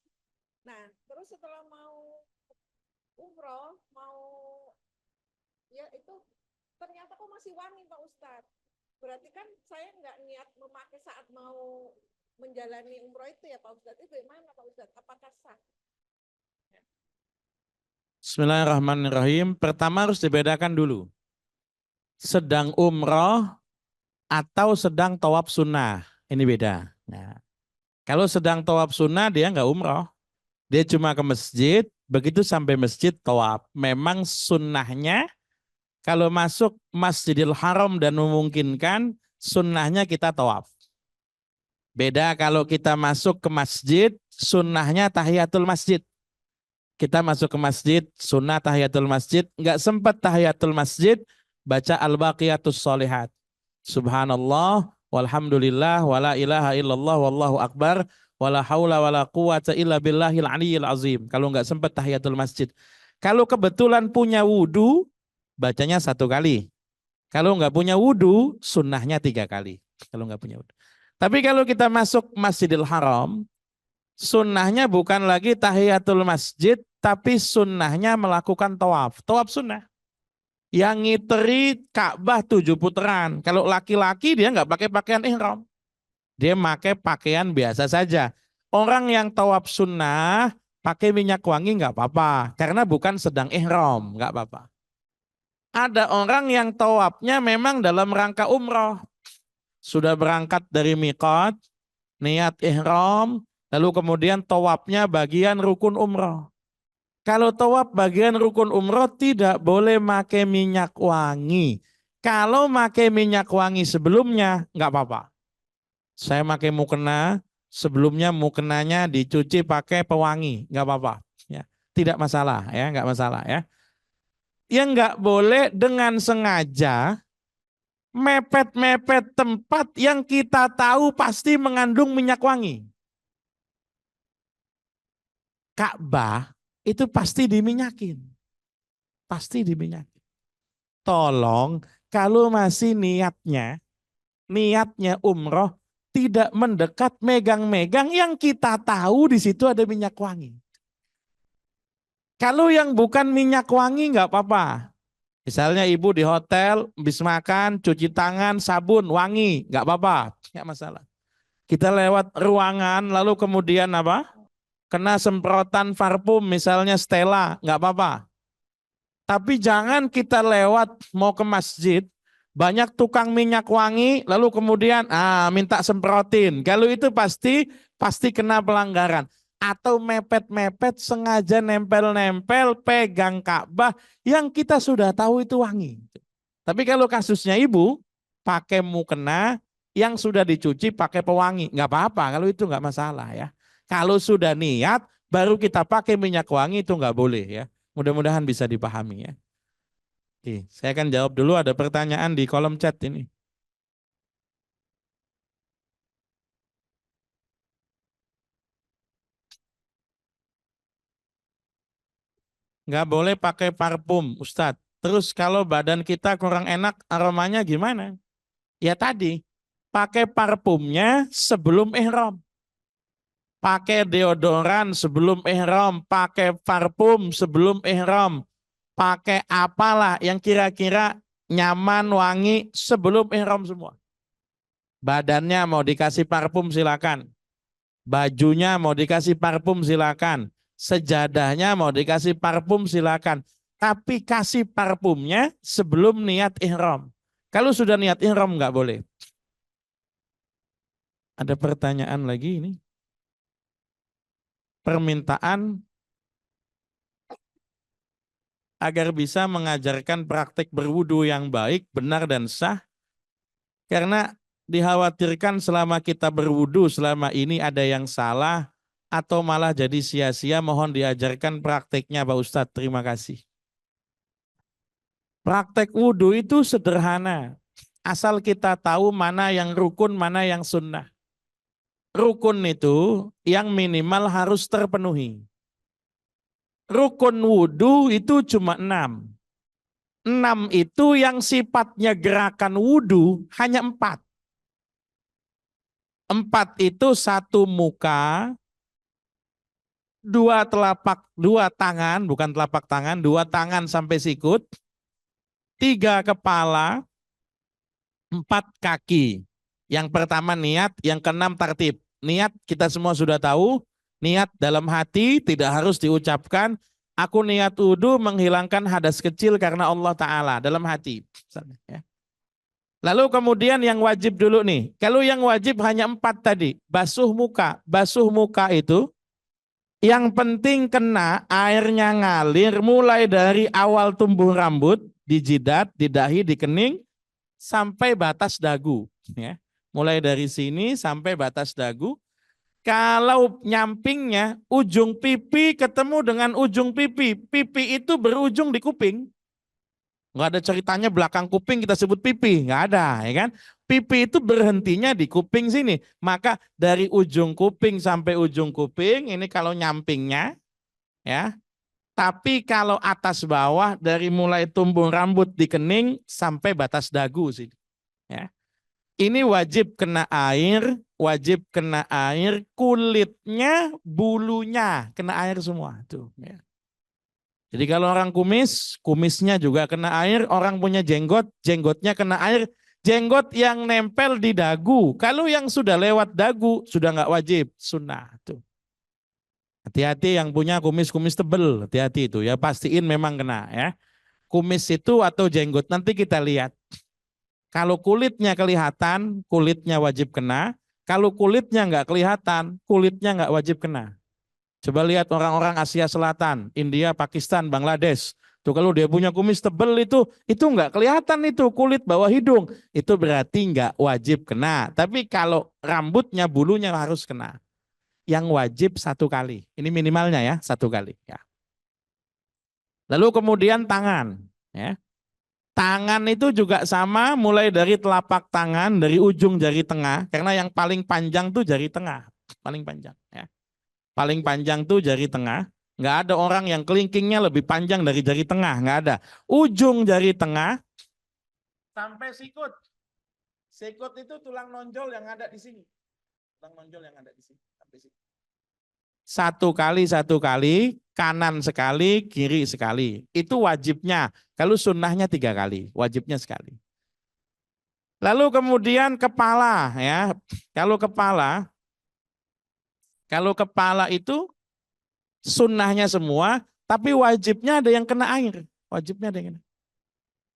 Nah, terus setelah mau umroh, mau ya itu ternyata kok masih wangi Pak Ustadz. Berarti kan saya nggak niat memakai saat mau menjalani umroh itu ya Pak Ustadz. Itu gimana Pak Ustadz? Apakah sah? Bismillahirrahmanirrahim. Pertama harus dibedakan dulu. Sedang umroh atau sedang tawaf sunnah. Ini beda. Nah, kalau sedang tawaf sunnah dia nggak umroh. Dia cuma ke masjid, begitu sampai masjid tawaf. Memang sunnahnya kalau masuk Masjidil Haram dan memungkinkan, sunnahnya kita tawaf. Beda kalau kita masuk ke masjid, sunnahnya tahiyatul masjid. Kita masuk ke masjid, sunnah tahiyatul masjid, nggak sempat tahiyatul masjid, baca al-baqiyatus sholihat. Subhanallah, walhamdulillah, wala ilaha illallah, wallahu akbar, wala haula wala quwata illa billahil aliyyil azim. Kalau nggak sempat tahiyatul masjid. Kalau kebetulan punya wudu, bacanya 1 kali. Kalau nggak punya wudu, sunnahnya 3 kali. Kalau nggak punya wudu. Tapi kalau kita masuk Masjidil Haram, sunnahnya bukan lagi tahiyatul masjid, tapi sunnahnya melakukan tawaf. Tawaf sunnah. Yang ngiteri Ka'bah 7 putaran. Kalau laki-laki dia nggak pakai pakaian ihram. Dia pakai pakaian biasa saja. Orang yang tawaf sunnah pakai minyak wangi nggak apa-apa. Karena bukan sedang ihram, nggak apa-apa. Ada orang yang tawafnya memang dalam rangka umroh. Sudah berangkat dari miqat, niat ihram, lalu kemudian tawafnya bagian rukun umroh. Kalau tawaf bagian rukun umroh tidak boleh pakai minyak wangi. Kalau pakai minyak wangi sebelumnya nggak apa-apa. Saya pakai mukena, sebelumnya mukenanya dicuci pakai pewangi, nggak apa-apa. Ya, tidak masalah ya, nggak masalah ya. Yang nggak boleh dengan sengaja mepet-mepet tempat yang kita tahu pasti mengandung minyak wangi. Ka'bah itu pasti diminyakin. Pasti diminyakin. Tolong kalau masih niatnya umroh tidak mendekat megang-megang yang kita tahu di situ ada minyak wangi. Kalau yang bukan minyak wangi nggak apa-apa. Misalnya ibu di hotel, habis makan, cuci tangan, sabun, wangi, nggak apa-apa, nggak masalah. Kita lewat ruangan, lalu kemudian apa? Kena semprotan parfum, misalnya Stella, nggak apa-apa. Tapi jangan kita lewat mau ke masjid, banyak tukang minyak wangi, lalu kemudian minta semprotin. Kalau itu pasti kena pelanggaran. Atau mepet-mepet sengaja nempel-nempel pegang Ka'bah yang kita sudah tahu itu wangi. Tapi kalau kasusnya ibu pakai mukena yang sudah dicuci pakai pewangi, nggak apa-apa. Kalau itu nggak masalah ya. Kalau sudah niat baru kita pakai minyak wangi itu nggak boleh ya. Mudah-mudahan bisa dipahami ya. Oke, saya akan jawab dulu, ada pertanyaan di kolom chat ini. Nggak boleh pakai parfum, Ustadz. Terus kalau badan kita kurang enak, aromanya gimana? Ya tadi, pakai parfumnya sebelum ihram. Pakai deodoran sebelum ihram, pakai parfum sebelum ihram, pakai apalah yang kira-kira nyaman, wangi sebelum ihram semua. Badannya mau dikasih parfum silakan. Bajunya mau dikasih parfum silakan. Sejadahnya mau dikasih parfum silakan. Tapi kasih parfumnya sebelum niat ihram. Kalau sudah niat ihram nggak boleh. Ada pertanyaan lagi ini. Permintaan agar bisa mengajarkan praktek berwudu yang baik, benar dan sah. Karena dikhawatirkan selama kita berwudu selama ini ada yang salah atau malah jadi sia-sia, mohon diajarkan prakteknya Pak Ustadz. Terima kasih. Praktek wudu itu sederhana. Asal kita tahu mana yang rukun, mana yang sunnah. Rukun itu yang minimal harus terpenuhi. Rukun wudu itu cuma 6. 6 itu yang sifatnya gerakan wudu hanya 4. 4 itu 1 muka, 2 tangan, bukan telapak tangan, 2 tangan sampai sikut, 3 kepala, 4 kaki. Yang pertama niat, yang keenam tartib. Niat kita semua sudah tahu, niat dalam hati tidak harus diucapkan. Aku niat wudu menghilangkan hadas kecil karena Allah Ta'ala dalam hati. Lalu kemudian yang wajib dulu nih. Kalau yang wajib hanya 4 tadi. Basuh muka. Basuh muka itu yang penting kena airnya ngalir mulai dari awal tumbuh rambut, di jidat, di dahi, di kening, sampai batas dagu. Ya. Mulai dari sini sampai batas dagu. Kalau nyampingnya ujung pipi ketemu dengan ujung pipi. Pipi itu berujung di kuping. Nggak ada ceritanya belakang kuping kita sebut pipi. Nggak ada, ya kan? Pipi itu berhentinya di kuping sini. Maka dari ujung kuping sampai ujung kuping, ini kalau nyampingnya. Ya. Tapi kalau atas bawah dari mulai tumbuh rambut di kening sampai batas dagu sini. Ya. Ini wajib kena air, kulitnya, bulunya kena air semua. Tuh, ya. Jadi kalau orang kumis, kumisnya juga kena air, orang punya jenggot, jenggotnya kena air, jenggot yang nempel di dagu. Kalau yang sudah lewat dagu, sudah nggak wajib, sunnah. Tuh. Hati-hati yang punya kumis-kumis tebel, hati-hati itu ya, pastiin memang kena ya. Kumis itu atau jenggot, nanti kita lihat. Kalau kulitnya kelihatan, kulitnya wajib kena. Kalau kulitnya nggak kelihatan, kulitnya nggak wajib kena. Coba lihat orang-orang Asia Selatan, India, Pakistan, Bangladesh. Tuh kalau dia punya kumis tebel itu nggak kelihatan itu kulit bawah hidung. Itu berarti nggak wajib kena. Tapi kalau rambutnya, bulunya harus kena. Yang wajib 1 kali. Ini minimalnya ya, 1 kali. Ya. Lalu kemudian tangan. Ya. Tangan itu juga sama, mulai dari telapak tangan, dari ujung jari tengah. Karena yang paling panjang tuh jari tengah. Paling panjang. Ya. Paling panjang tuh jari tengah. Nggak ada orang yang kelingkingnya lebih panjang dari jari tengah, nggak ada. Ujung jari tengah sampai sikut. Sikut itu tulang nonjol yang ada di sini. Tulang nonjol yang ada di sini. Sampai sikut. 1 kali, kanan sekali, kiri sekali. Itu wajibnya. Kalau sunnahnya 3 kali, wajibnya sekali. Lalu kemudian kepala ya. Kalau kepala itu sunnahnya semua, tapi wajibnya ada yang kena air. Wajibnya ada yang kena.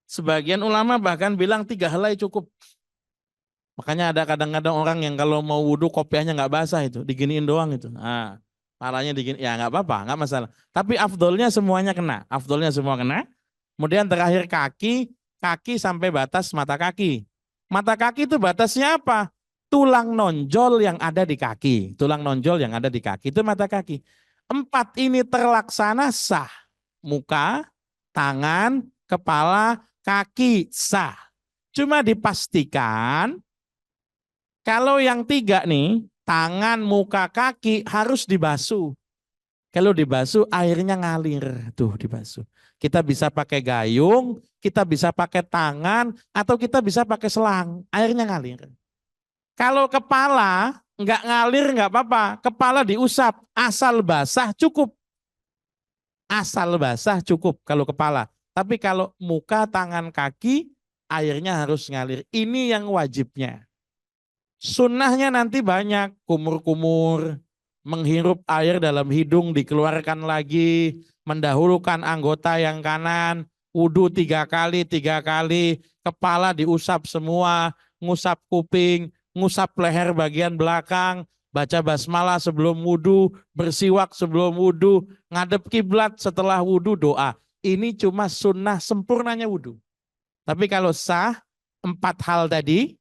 Sebagian ulama bahkan bilang 3 helai cukup. Makanya ada kadang-kadang orang yang kalau mau wudhu kopiahnya nggak basah itu, diginiin doang itu. Nah, palanya digini, ya nggak apa-apa, nggak masalah. Tapi afdolnya semuanya kena. Afdolnya semua kena. Kemudian terakhir kaki sampai batas mata kaki. Mata kaki itu batasnya apa? Tulang nonjol yang ada di kaki. Tulang nonjol yang ada di kaki itu mata kaki. 4 ini terlaksana sah. Muka, tangan, kepala, kaki sah. Cuma dipastikan kalau yang 3 nih, tangan, muka, kaki harus dibasuh. Kalau dibasuh airnya ngalir. Tuh dibasuh. Kita bisa pakai gayung, kita bisa pakai tangan, atau kita bisa pakai selang. Airnya ngalir. Kalau kepala nggak ngalir nggak apa-apa, kepala diusap, asal basah cukup. Asal basah cukup kalau kepala. Tapi kalau muka, tangan, kaki, airnya harus ngalir. Ini yang wajibnya. Sunnahnya nanti banyak, kumur-kumur, menghirup air dalam hidung, dikeluarkan lagi, mendahulukan anggota yang kanan, wudhu 3 kali, kepala diusap semua, ngusap kuping, ngusap leher bagian belakang, baca basmalah sebelum wudhu, bersiwak sebelum wudhu, ngadep kiblat setelah wudhu, doa. Ini cuma sunnah sempurnanya wudhu. Tapi kalau sah, 4 hal tadi,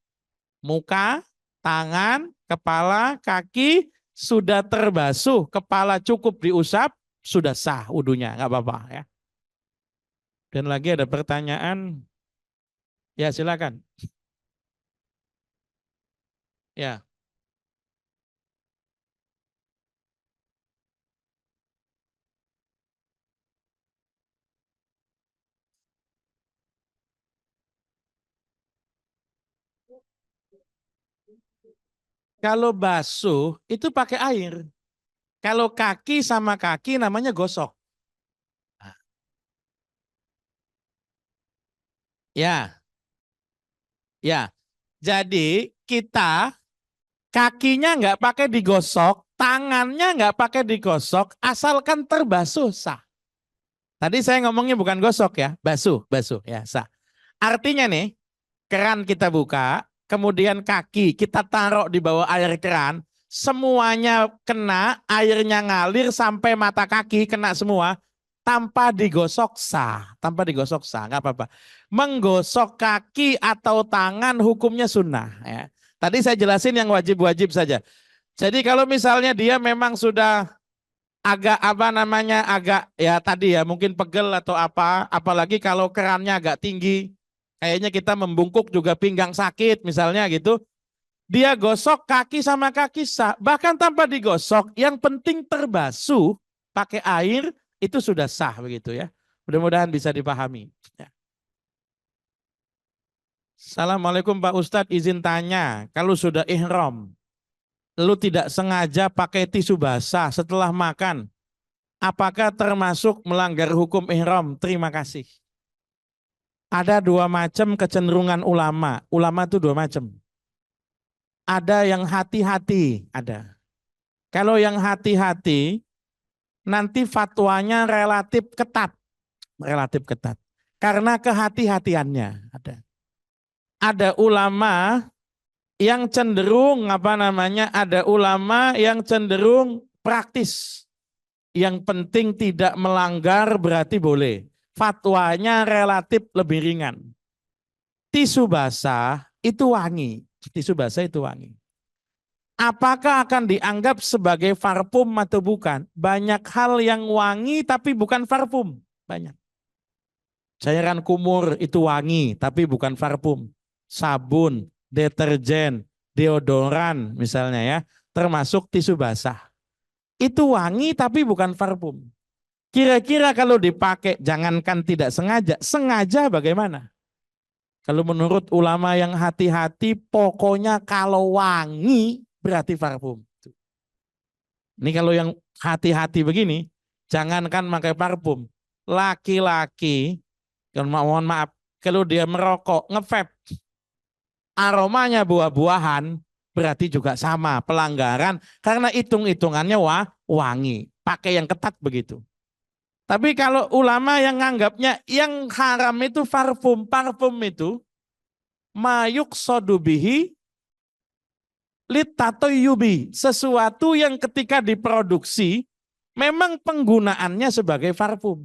muka, tangan, kepala, kaki, sudah terbasuh, kepala cukup diusap, sudah sah wudhunya, nggak apa-apa ya. Dan lagi ada pertanyaan, ya silakan. Ya. Kalau basuh itu pakai air. Kalau kaki sama kaki namanya gosok. Ya. Ya. Jadi kita kakinya nggak pakai digosok, tangannya nggak pakai digosok, asalkan terbasuh sah. Tadi saya ngomongnya bukan gosok ya, basuh ya sah. Artinya nih, keran kita buka, kemudian kaki kita taruh di bawah air keran, semuanya kena, airnya ngalir sampai mata kaki kena semua, tanpa digosok sah, nggak apa-apa. Menggosok kaki atau tangan hukumnya sunnah. Ya. Tadi saya jelasin yang wajib-wajib saja. Jadi kalau misalnya dia memang sudah agak agak ya tadi ya mungkin pegel atau apa, apalagi kalau kerannya agak tinggi, kayaknya kita membungkuk juga pinggang sakit misalnya gitu. Dia gosok kaki sama kaki sah, bahkan tanpa digosok, yang penting terbasuh pakai air itu sudah sah begitu ya. Mudah-mudahan bisa dipahami. Ya. Assalamualaikum Pak Ustadz, izin tanya, kalau sudah ihram, lalu tidak sengaja pakai tisu basah setelah makan, apakah termasuk melanggar hukum ihram? Terima kasih. Ada 2 macam kecenderungan ulama. Ulama itu 2 macam. Ada yang hati-hati, ada. Kalau yang hati-hati, nanti fatwanya relatif ketat. Relatif ketat. Karena kehati-hatiannya ada. Ada ulama yang cenderung ada ulama yang cenderung praktis. Yang penting tidak melanggar berarti boleh. fatwanya relatif lebih ringan. Tisu basah itu wangi. Tisu basah itu wangi. Apakah akan dianggap sebagai parfum atau bukan? Banyak hal yang wangi tapi bukan parfum. Banyak. Cairan kumur itu wangi tapi bukan parfum. Sabun, deterjen, deodoran misalnya ya. Termasuk tisu basah. Itu wangi tapi bukan parfum. Kira-kira kalau dipakai jangankan tidak sengaja, sengaja bagaimana? Kalau menurut ulama yang hati-hati, pokoknya kalau wangi berarti parfum. Ini kalau yang hati-hati begini, jangankan pakai parfum. Laki-laki, mohon maaf, kalau dia merokok, nge-vape, aromanya buah-buahan, berarti juga sama, pelanggaran, karena hitung-hitungannya wangi. Pakai yang ketat begitu. Tapi kalau ulama yang nganggapnya yang haram itu parfum, parfum itu mayuk sodubihi litatoyubi, sesuatu yang ketika diproduksi memang penggunaannya sebagai parfum.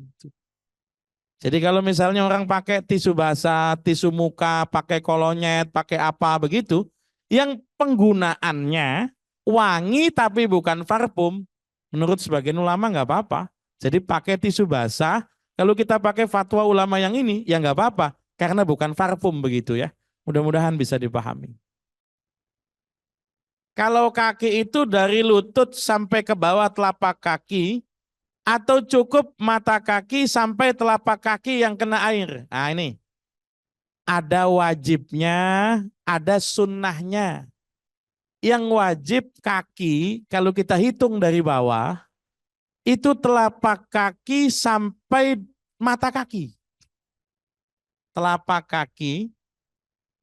Jadi kalau misalnya orang pakai tisu basah, tisu muka, pakai kolonyet, pakai apa begitu, yang penggunaannya wangi tapi bukan parfum, menurut sebagian ulama nggak apa-apa. Jadi pakai tisu basah, kalau kita pakai fatwa ulama yang ini, ya nggak apa-apa, karena bukan parfum begitu ya. Mudah-mudahan bisa dipahami. Kalau kaki itu dari lutut sampai ke bawah telapak kaki, atau cukup mata kaki sampai telapak kaki yang kena air. Nah ini, ada wajibnya, ada sunnahnya. Yang wajib kaki, kalau kita hitung dari bawah, itu telapak kaki sampai mata kaki. Telapak kaki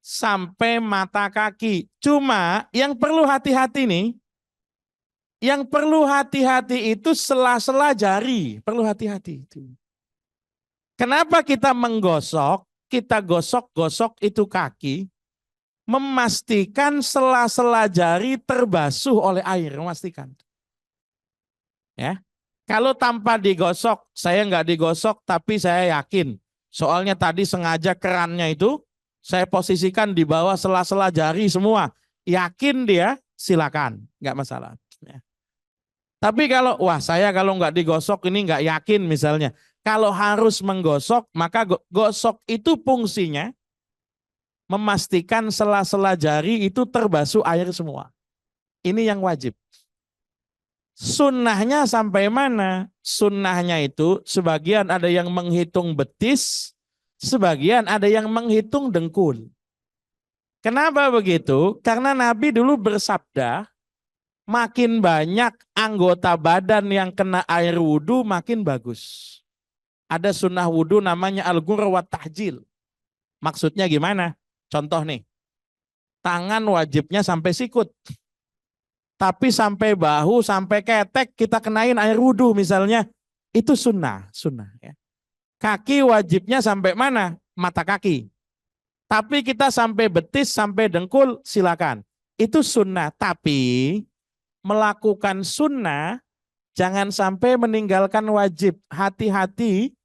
sampai mata kaki. Cuma yang perlu hati-hati nih, yang perlu hati-hati itu sela-sela jari. Perlu hati-hati itu. Kenapa kita menggosok, kita gosok-gosok itu kaki, memastikan sela-sela jari terbasuh oleh air, memastikan. Ya, kalau tanpa digosok, saya nggak digosok, tapi saya yakin. Soalnya tadi sengaja kerannya itu saya posisikan di bawah sela-sela jari semua. Yakin dia, silakan, nggak masalah. Ya. Tapi kalau wah saya kalau nggak digosok ini nggak yakin misalnya. Kalau harus menggosok, maka gosok itu fungsinya memastikan sela-sela jari itu terbasuh air semua. Ini yang wajib. Sunnahnya sampai mana? Sunnahnya itu sebagian ada yang menghitung betis, sebagian ada yang menghitung dengkul. Kenapa begitu? Karena Nabi dulu bersabda, makin banyak anggota badan yang kena air wudhu makin bagus. Ada sunnah wudhu namanya al-ghurr wa tahjil. Maksudnya gimana? Contoh nih, tangan wajibnya sampai sikut. Tapi sampai bahu, sampai ketek kita kenain air wudhu misalnya. Itu sunnah. Ya. Kaki wajibnya sampai mana? Mata kaki. Tapi kita sampai betis, sampai dengkul silakan. Itu sunnah. Tapi melakukan sunnah jangan sampai meninggalkan wajib. Hati-hati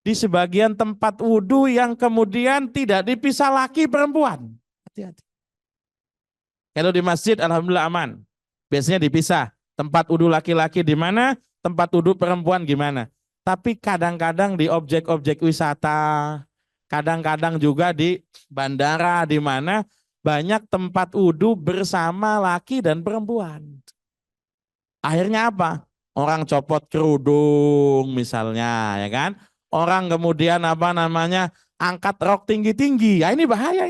di sebagian tempat wudhu yang kemudian tidak dipisah laki perempuan. Hati-hati. Kalau di masjid alhamdulillah aman. Biasanya dipisah. Tempat wudhu laki-laki di mana, tempat wudhu perempuan gimana. Tapi kadang-kadang di objek-objek wisata, kadang-kadang juga di bandara di mana banyak tempat wudhu bersama laki dan perempuan. Akhirnya apa? Orang copot kerudung misalnya, ya kan? Orang kemudian apa namanya angkat rok tinggi-tinggi. Ya ini bahaya.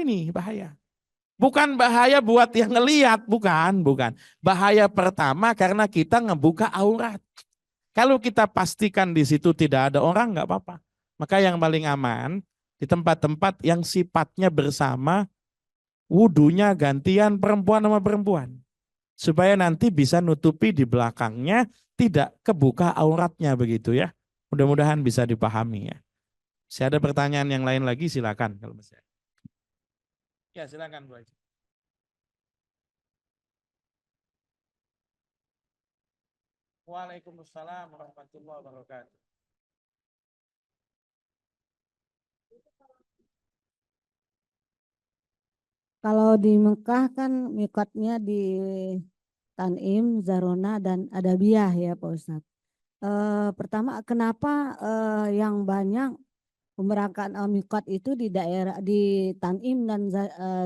Bukan bahaya buat yang ngelihat, bukan. Bahaya pertama karena kita ngebuka aurat. Kalau kita pastikan di situ tidak ada orang, nggak apa-apa. Maka yang paling aman di tempat-tempat yang sifatnya bersama, wudunya gantian perempuan sama perempuan. Supaya nanti bisa nutupi di belakangnya, tidak kebuka auratnya begitu ya. Mudah-mudahan bisa dipahami ya. Saya ada pertanyaan yang lain lagi, silakan kalau masih ada. Ya silakan Bu Haji. Waalaikumsalam warahmatullahi wabarakatuh. Kalau di Mekah kan mikotnya di Tanim, Zarona, dan Adabiyah ya Pak Ustadz. Pertama, kenapa yang banyak pemberangkatan mikot itu di daerah di Tanim dan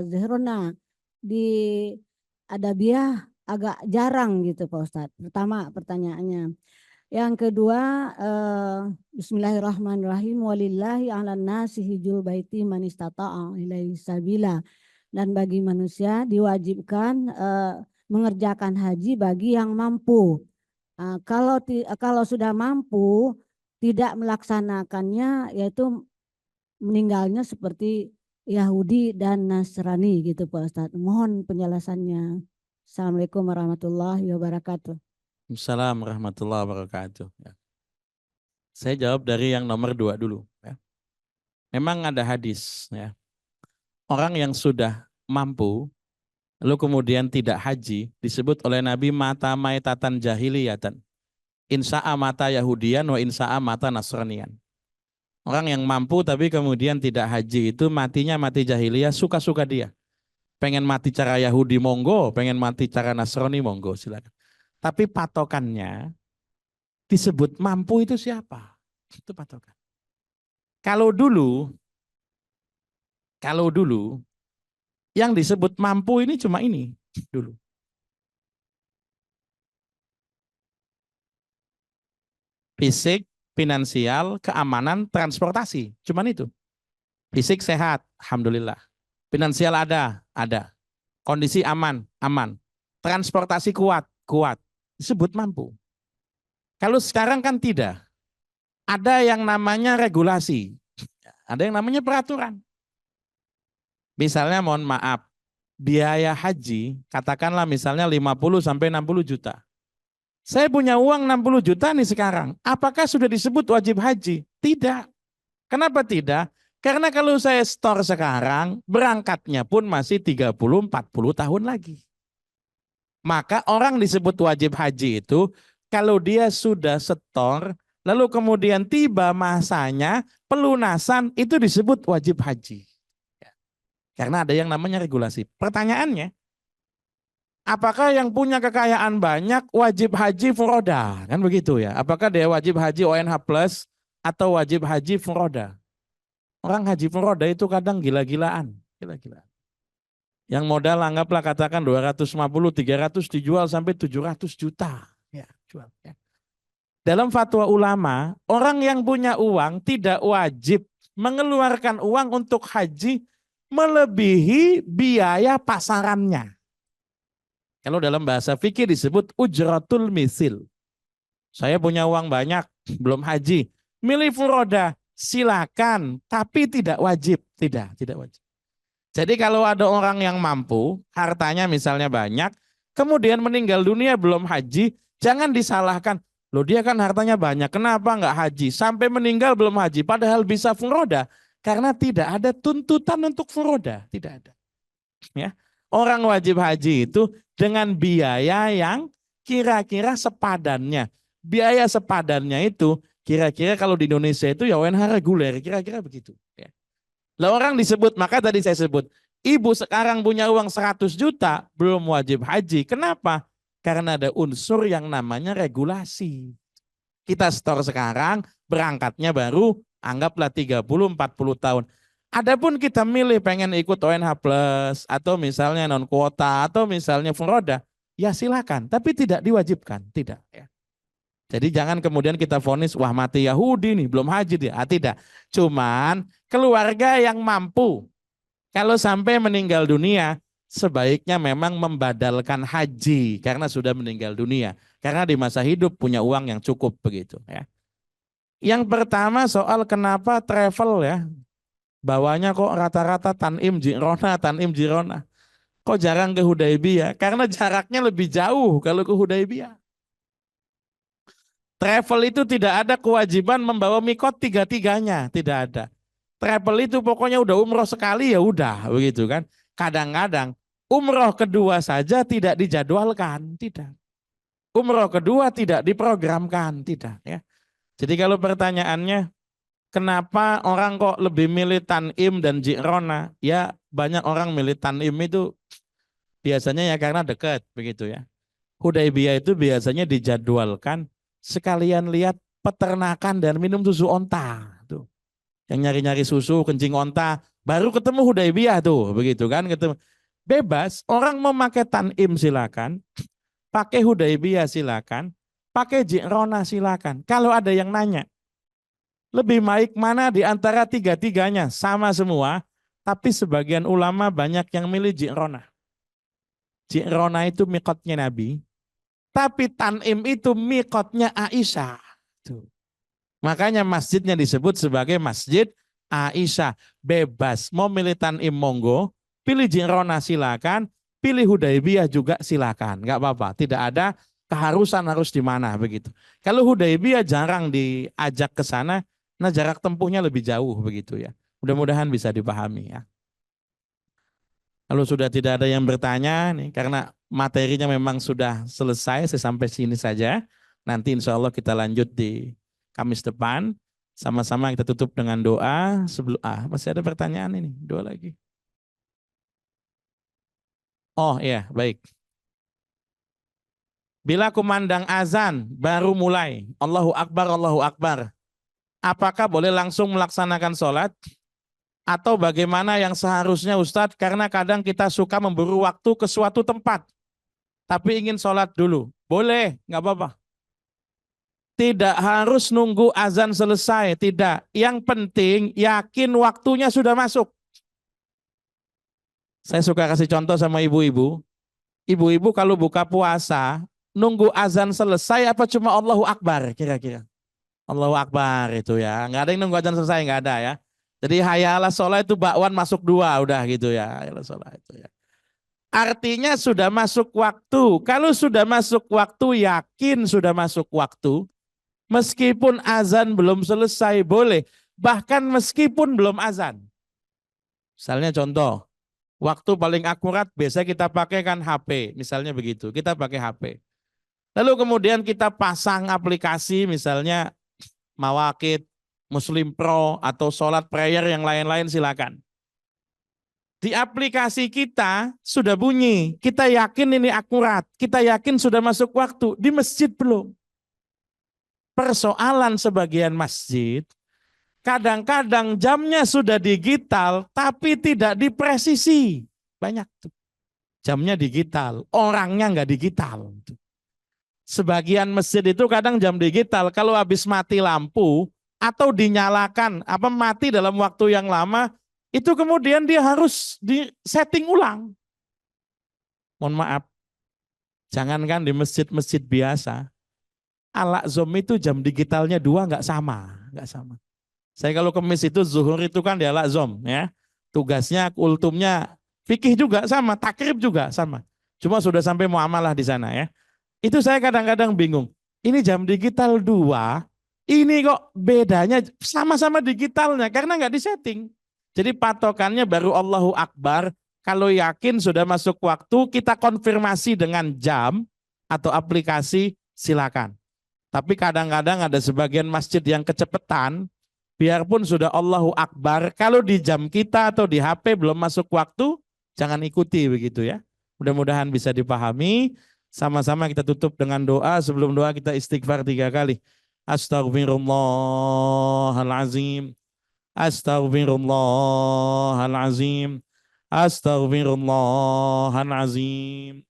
Zarona, di Adabiyah agak jarang gitu Pak Ustadz. Pertama pertanyaannya. Yang kedua, Bismillahirrahmanirrahim. Walillahi a'lan nasi hijul baiti man istata'a ilaihi sabila. Dan bagi manusia diwajibkan mengerjakan haji bagi yang mampu. Kalau sudah mampu tidak melaksanakannya, yaitu meninggalnya seperti Yahudi dan Nasrani gitu Pak Ustadz. Mohon penjelasannya. Assalamualaikum warahmatullahi wabarakatuh. Assalamualaikum warahmatullahi wabarakatuh. Ya. Saya jawab dari yang nomor 2 dulu. Ya. Memang ada hadis, ya. Orang yang sudah mampu, lalu kemudian tidak haji, disebut oleh Nabi mata maitatan jahiliyatan. Insa'a mata Yahudian wa insa'a mata Nasranian. Orang yang mampu tapi kemudian tidak haji itu matinya mati jahiliyah, suka-suka dia. Pengen mati cara Yahudi monggo, pengen mati cara Nasrani monggo, silakan. Tapi patokannya disebut mampu itu siapa? Itu patokan. Kalau dulu yang disebut mampu ini cuma ini dulu. Fisik, finansial, keamanan, transportasi, cuman itu. Fisik sehat, alhamdulillah. Finansial ada. Kondisi aman. Transportasi kuat. Disebut mampu. Kalau sekarang kan tidak. Ada yang namanya regulasi. Ada yang namanya peraturan. Misalnya mohon maaf, biaya haji, katakanlah misalnya 50 sampai 60 juta. Saya punya uang 60 juta nih sekarang. Apakah sudah disebut wajib haji? Tidak. Kenapa tidak? Karena kalau saya store sekarang, berangkatnya pun masih 30-40 tahun lagi. Maka orang disebut wajib haji itu, kalau dia sudah store, lalu kemudian tiba masanya pelunasan, itu disebut wajib haji. Karena ada yang namanya regulasi. Pertanyaannya, apakah yang punya kekayaan banyak wajib haji furoda? Kan begitu ya. Apakah dia wajib haji ONH plus atau wajib haji furoda? Orang haji furoda itu kadang gila-gilaan. Yang modal anggaplah katakan 250, 300 dijual sampai 700 juta. Ya, jual. Ya. Dalam fatwa ulama, orang yang punya uang tidak wajib mengeluarkan uang untuk haji melebihi biaya pasarannya. Kalau dalam bahasa fikih disebut ujratul misil. Saya punya uang banyak, belum haji. Milih furoda, silakan, tapi tidak wajib. Tidak wajib. Jadi kalau ada orang yang mampu, hartanya misalnya banyak, kemudian meninggal dunia belum haji, jangan disalahkan. Loh dia kan hartanya banyak, kenapa enggak haji? Sampai meninggal belum haji, padahal bisa furoda. Karena tidak ada tuntutan untuk furoda, tidak ada. Ya. Orang wajib haji itu dengan biaya yang kira-kira sepadannya. Biaya sepadannya itu kira-kira kalau di Indonesia itu ya ONH reguler, kira-kira begitu. Ya. Lah orang disebut, maka tadi saya sebut, ibu sekarang punya uang 100 juta, belum wajib haji. Kenapa? Karena ada unsur yang namanya regulasi. Kita store sekarang, berangkatnya baru anggaplah 30-40 tahun. Adapun kita milih pengen ikut ONH plus atau misalnya non kuota atau misalnya furoda, ya silakan, tapi tidak diwajibkan, tidak ya. Jadi jangan kemudian kita vonis wah mati Yahudi nih belum haji dia, tidak. Cuman keluarga yang mampu kalau sampai meninggal dunia sebaiknya memang membadalkan haji karena sudah meninggal dunia, karena di masa hidup punya uang yang cukup begitu ya. Yang pertama soal kenapa travel ya, bawanya kok rata-rata Tanim Jirona. Kok jarang ke Hudaibiyah? Karena jaraknya lebih jauh kalau ke Hudaibiyah. Travel itu tidak ada kewajiban membawa mikot tiga-tiganya, tidak ada. Travel itu pokoknya udah umroh sekali ya udah begitu kan. Kadang-kadang umroh kedua saja tidak dijadwalkan, tidak. Umroh kedua tidak diprogramkan, tidak ya. Jadi kalau pertanyaannya, kenapa orang kok lebih milih Tan'im dan Ji'rona? Ya banyak orang milih Tan'im itu biasanya ya karena dekat begitu ya. Hudaybiyah itu biasanya dijadwalkan sekalian lihat peternakan dan minum susu onta. Tuh. Yang nyari-nyari susu, kencing onta, baru ketemu Hudaybiyah tuh, begitu kan? Ketemu. Bebas, orang mau pakai Tan'im silakan, pakai Hudaybiyah silakan, pakai Ji'rona silakan. Kalau ada yang nanya, lebih baik mana di antara tiga-tiganya? Sama semua, tapi sebagian ulama banyak yang milih Ji'rona. Ji'rona itu miqatnya Nabi, tapi Tan'im itu miqatnya Aisyah. Tuh. Makanya masjidnya disebut sebagai Masjid Aisyah. Bebas, mau milih Tan'im monggo, pilih Ji'rona silakan, pilih Hudaybiyah juga silakan. Enggak apa-apa, tidak ada keharusan harus di mana begitu. Kalau Hudaybiyah jarang diajak ke sana, nah jarak tempuhnya lebih jauh begitu ya. Mudah-mudahan bisa dipahami ya. Kalau sudah tidak ada yang bertanya nih, karena materinya memang sudah selesai, saya sampai sini saja. Nanti insya Allah kita lanjut di Kamis depan. Sama-sama kita tutup dengan doa. Sebelum masih ada pertanyaan ini, doa lagi. Oh iya, baik. Bila kumandang azan, baru mulai. Allahu Akbar, Allahu Akbar. Apakah boleh langsung melaksanakan sholat? Atau bagaimana yang seharusnya Ustadz, karena kadang kita suka memburu waktu ke suatu tempat, tapi ingin sholat dulu. Boleh, nggak apa-apa. Tidak harus nunggu azan selesai, tidak. Yang penting yakin waktunya sudah masuk. Saya suka kasih contoh sama ibu-ibu. Ibu-ibu kalau buka puasa, nunggu azan selesai apa cuma Allahu Akbar kira-kira? Allahu Akbar itu ya. Nggak ada yang nunggu azan selesai, nggak ada ya. Jadi hayalah sholat itu bakwan masuk 2 udah gitu ya. Hayalah sholat itu ya. Artinya sudah masuk waktu. Kalau sudah masuk waktu, yakin sudah masuk waktu. Meskipun azan belum selesai boleh. Bahkan meskipun belum azan. Misalnya contoh. Waktu paling akurat biasa kita pakai kan HP. Misalnya begitu. Kita pakai HP. Lalu kemudian kita pasang aplikasi misalnya Mawaqit, Muslim Pro atau sholat prayer yang lain-lain silakan. Di aplikasi kita sudah bunyi, kita yakin ini akurat, kita yakin sudah masuk waktu, di masjid belum. Persoalan sebagian masjid, kadang-kadang jamnya sudah digital tapi tidak dipresisi. Banyak tuh. Jamnya digital, orangnya nggak digital. Sebagian masjid itu kadang jam digital, kalau habis mati lampu, atau dinyalakan, mati dalam waktu yang lama, itu kemudian dia harus di-setting ulang. Mohon maaf, jangankan di masjid-masjid biasa, Al-Aqzam itu jam digitalnya 2 nggak sama. Saya kalau ke masjid itu zuhur itu kan di Al-Aqzam ya, tugasnya, ultumnya, fikih juga sama, takrib juga sama. Cuma sudah sampai muamalah di sana ya. Itu saya kadang-kadang bingung, ini jam digital 2, ini kok bedanya sama-sama digitalnya karena nggak disetting. Jadi patokannya baru Allahu Akbar. Kalau yakin sudah masuk waktu, kita konfirmasi dengan jam atau aplikasi silakan. Tapi kadang-kadang ada sebagian masjid yang kecepatan, biarpun sudah Allahu Akbar, kalau di jam kita atau di HP belum masuk waktu, jangan ikuti begitu ya. Mudah-mudahan bisa dipahami. Sama-sama kita tutup dengan doa. Sebelum doa kita istighfar 3 kali. Astaghfirullahalazim. Astaghfirullahalazim. Astaghfirullahalazim.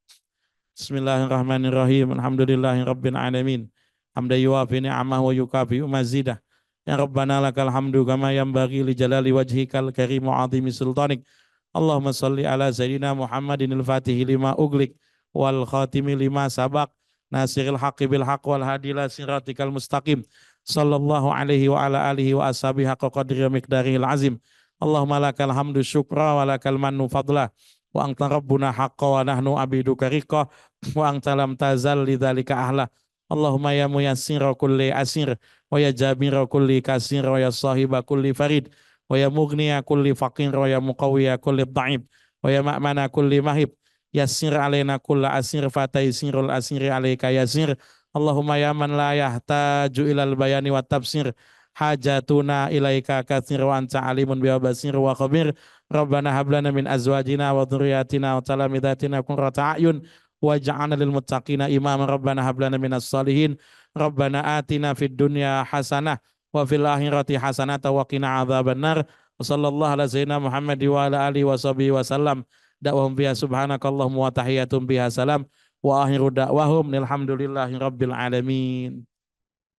Bismillahirrahmanirrahim. Alhamdulillahirabbil alamin. Hamdan yuwafi ni'amahu wa yukafi'u mazidah. Ya Rabbana lakal hamdu kama yanbaghi li jalali wajhikal karim wa 'azimi sultanik. Allahumma shalli ala sayyidina Muhammadin al-Fatihi lima uglik wal khatimi lima sabaq nasiril haqqi bil haqq wal hadi ila siratikal mustaqim sallallahu alaihi wa ala alihi wa ashabihi haqqa qadri wa miqdarihil azim. Allahumma lakal hamdu syukra wa lakal mannu fadla wa anta rabbuna haqqa wa nahnu abiduka riqa wa anta lam tazal lidzalika ahla. Allahumma ya muyassira kulli asir wa ya jabira kulli kasir wa ya sahiba kulli farid wa ya mughniya kulli faqir wa ya muqawwiya kulli dha'ib wa ya ma'mana kulli mahib. Yassir alaina kulla asir fataisirul asiri alaika yasir. Allahumma ya man la yahtaju ilal bayani wa tafsir hajatuna ilaika katsir wa anta alimun biha basir wa khabir. Rabbana hab lana min azwajina wa dhurriyyatina wa talamidhatina qurrata a'yun waj'alna lil muttaqina imama. Rabbana hab lana minas salihin. Rabbana atina fid dunya hasanah wa fil akhirati hasanah wa qina adzabannar. Wassallallahu ala sayyidina Muhammad wa ala alihi wa sahbihi wa sallam. Da'wahum biha subhanakallahumma wa tahiyatum biha salam. Wa akhiru da'wahum alhamdulillahi rabbil alamin.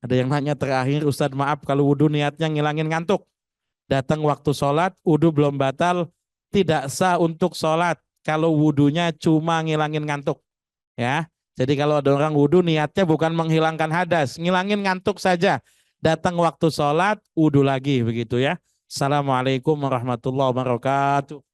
Ada yang nanya terakhir, Ustadz maaf kalau wudhu niatnya ngilangin ngantuk. Datang waktu sholat, wudhu belum batal, tidak sah untuk sholat. Kalau wudhunya cuma ngilangin ngantuk. Ya, jadi kalau ada orang wudhu niatnya bukan menghilangkan hadas, ngilangin ngantuk saja. Datang waktu sholat, wudhu lagi begitu ya. Assalamualaikum warahmatullahi wabarakatuh.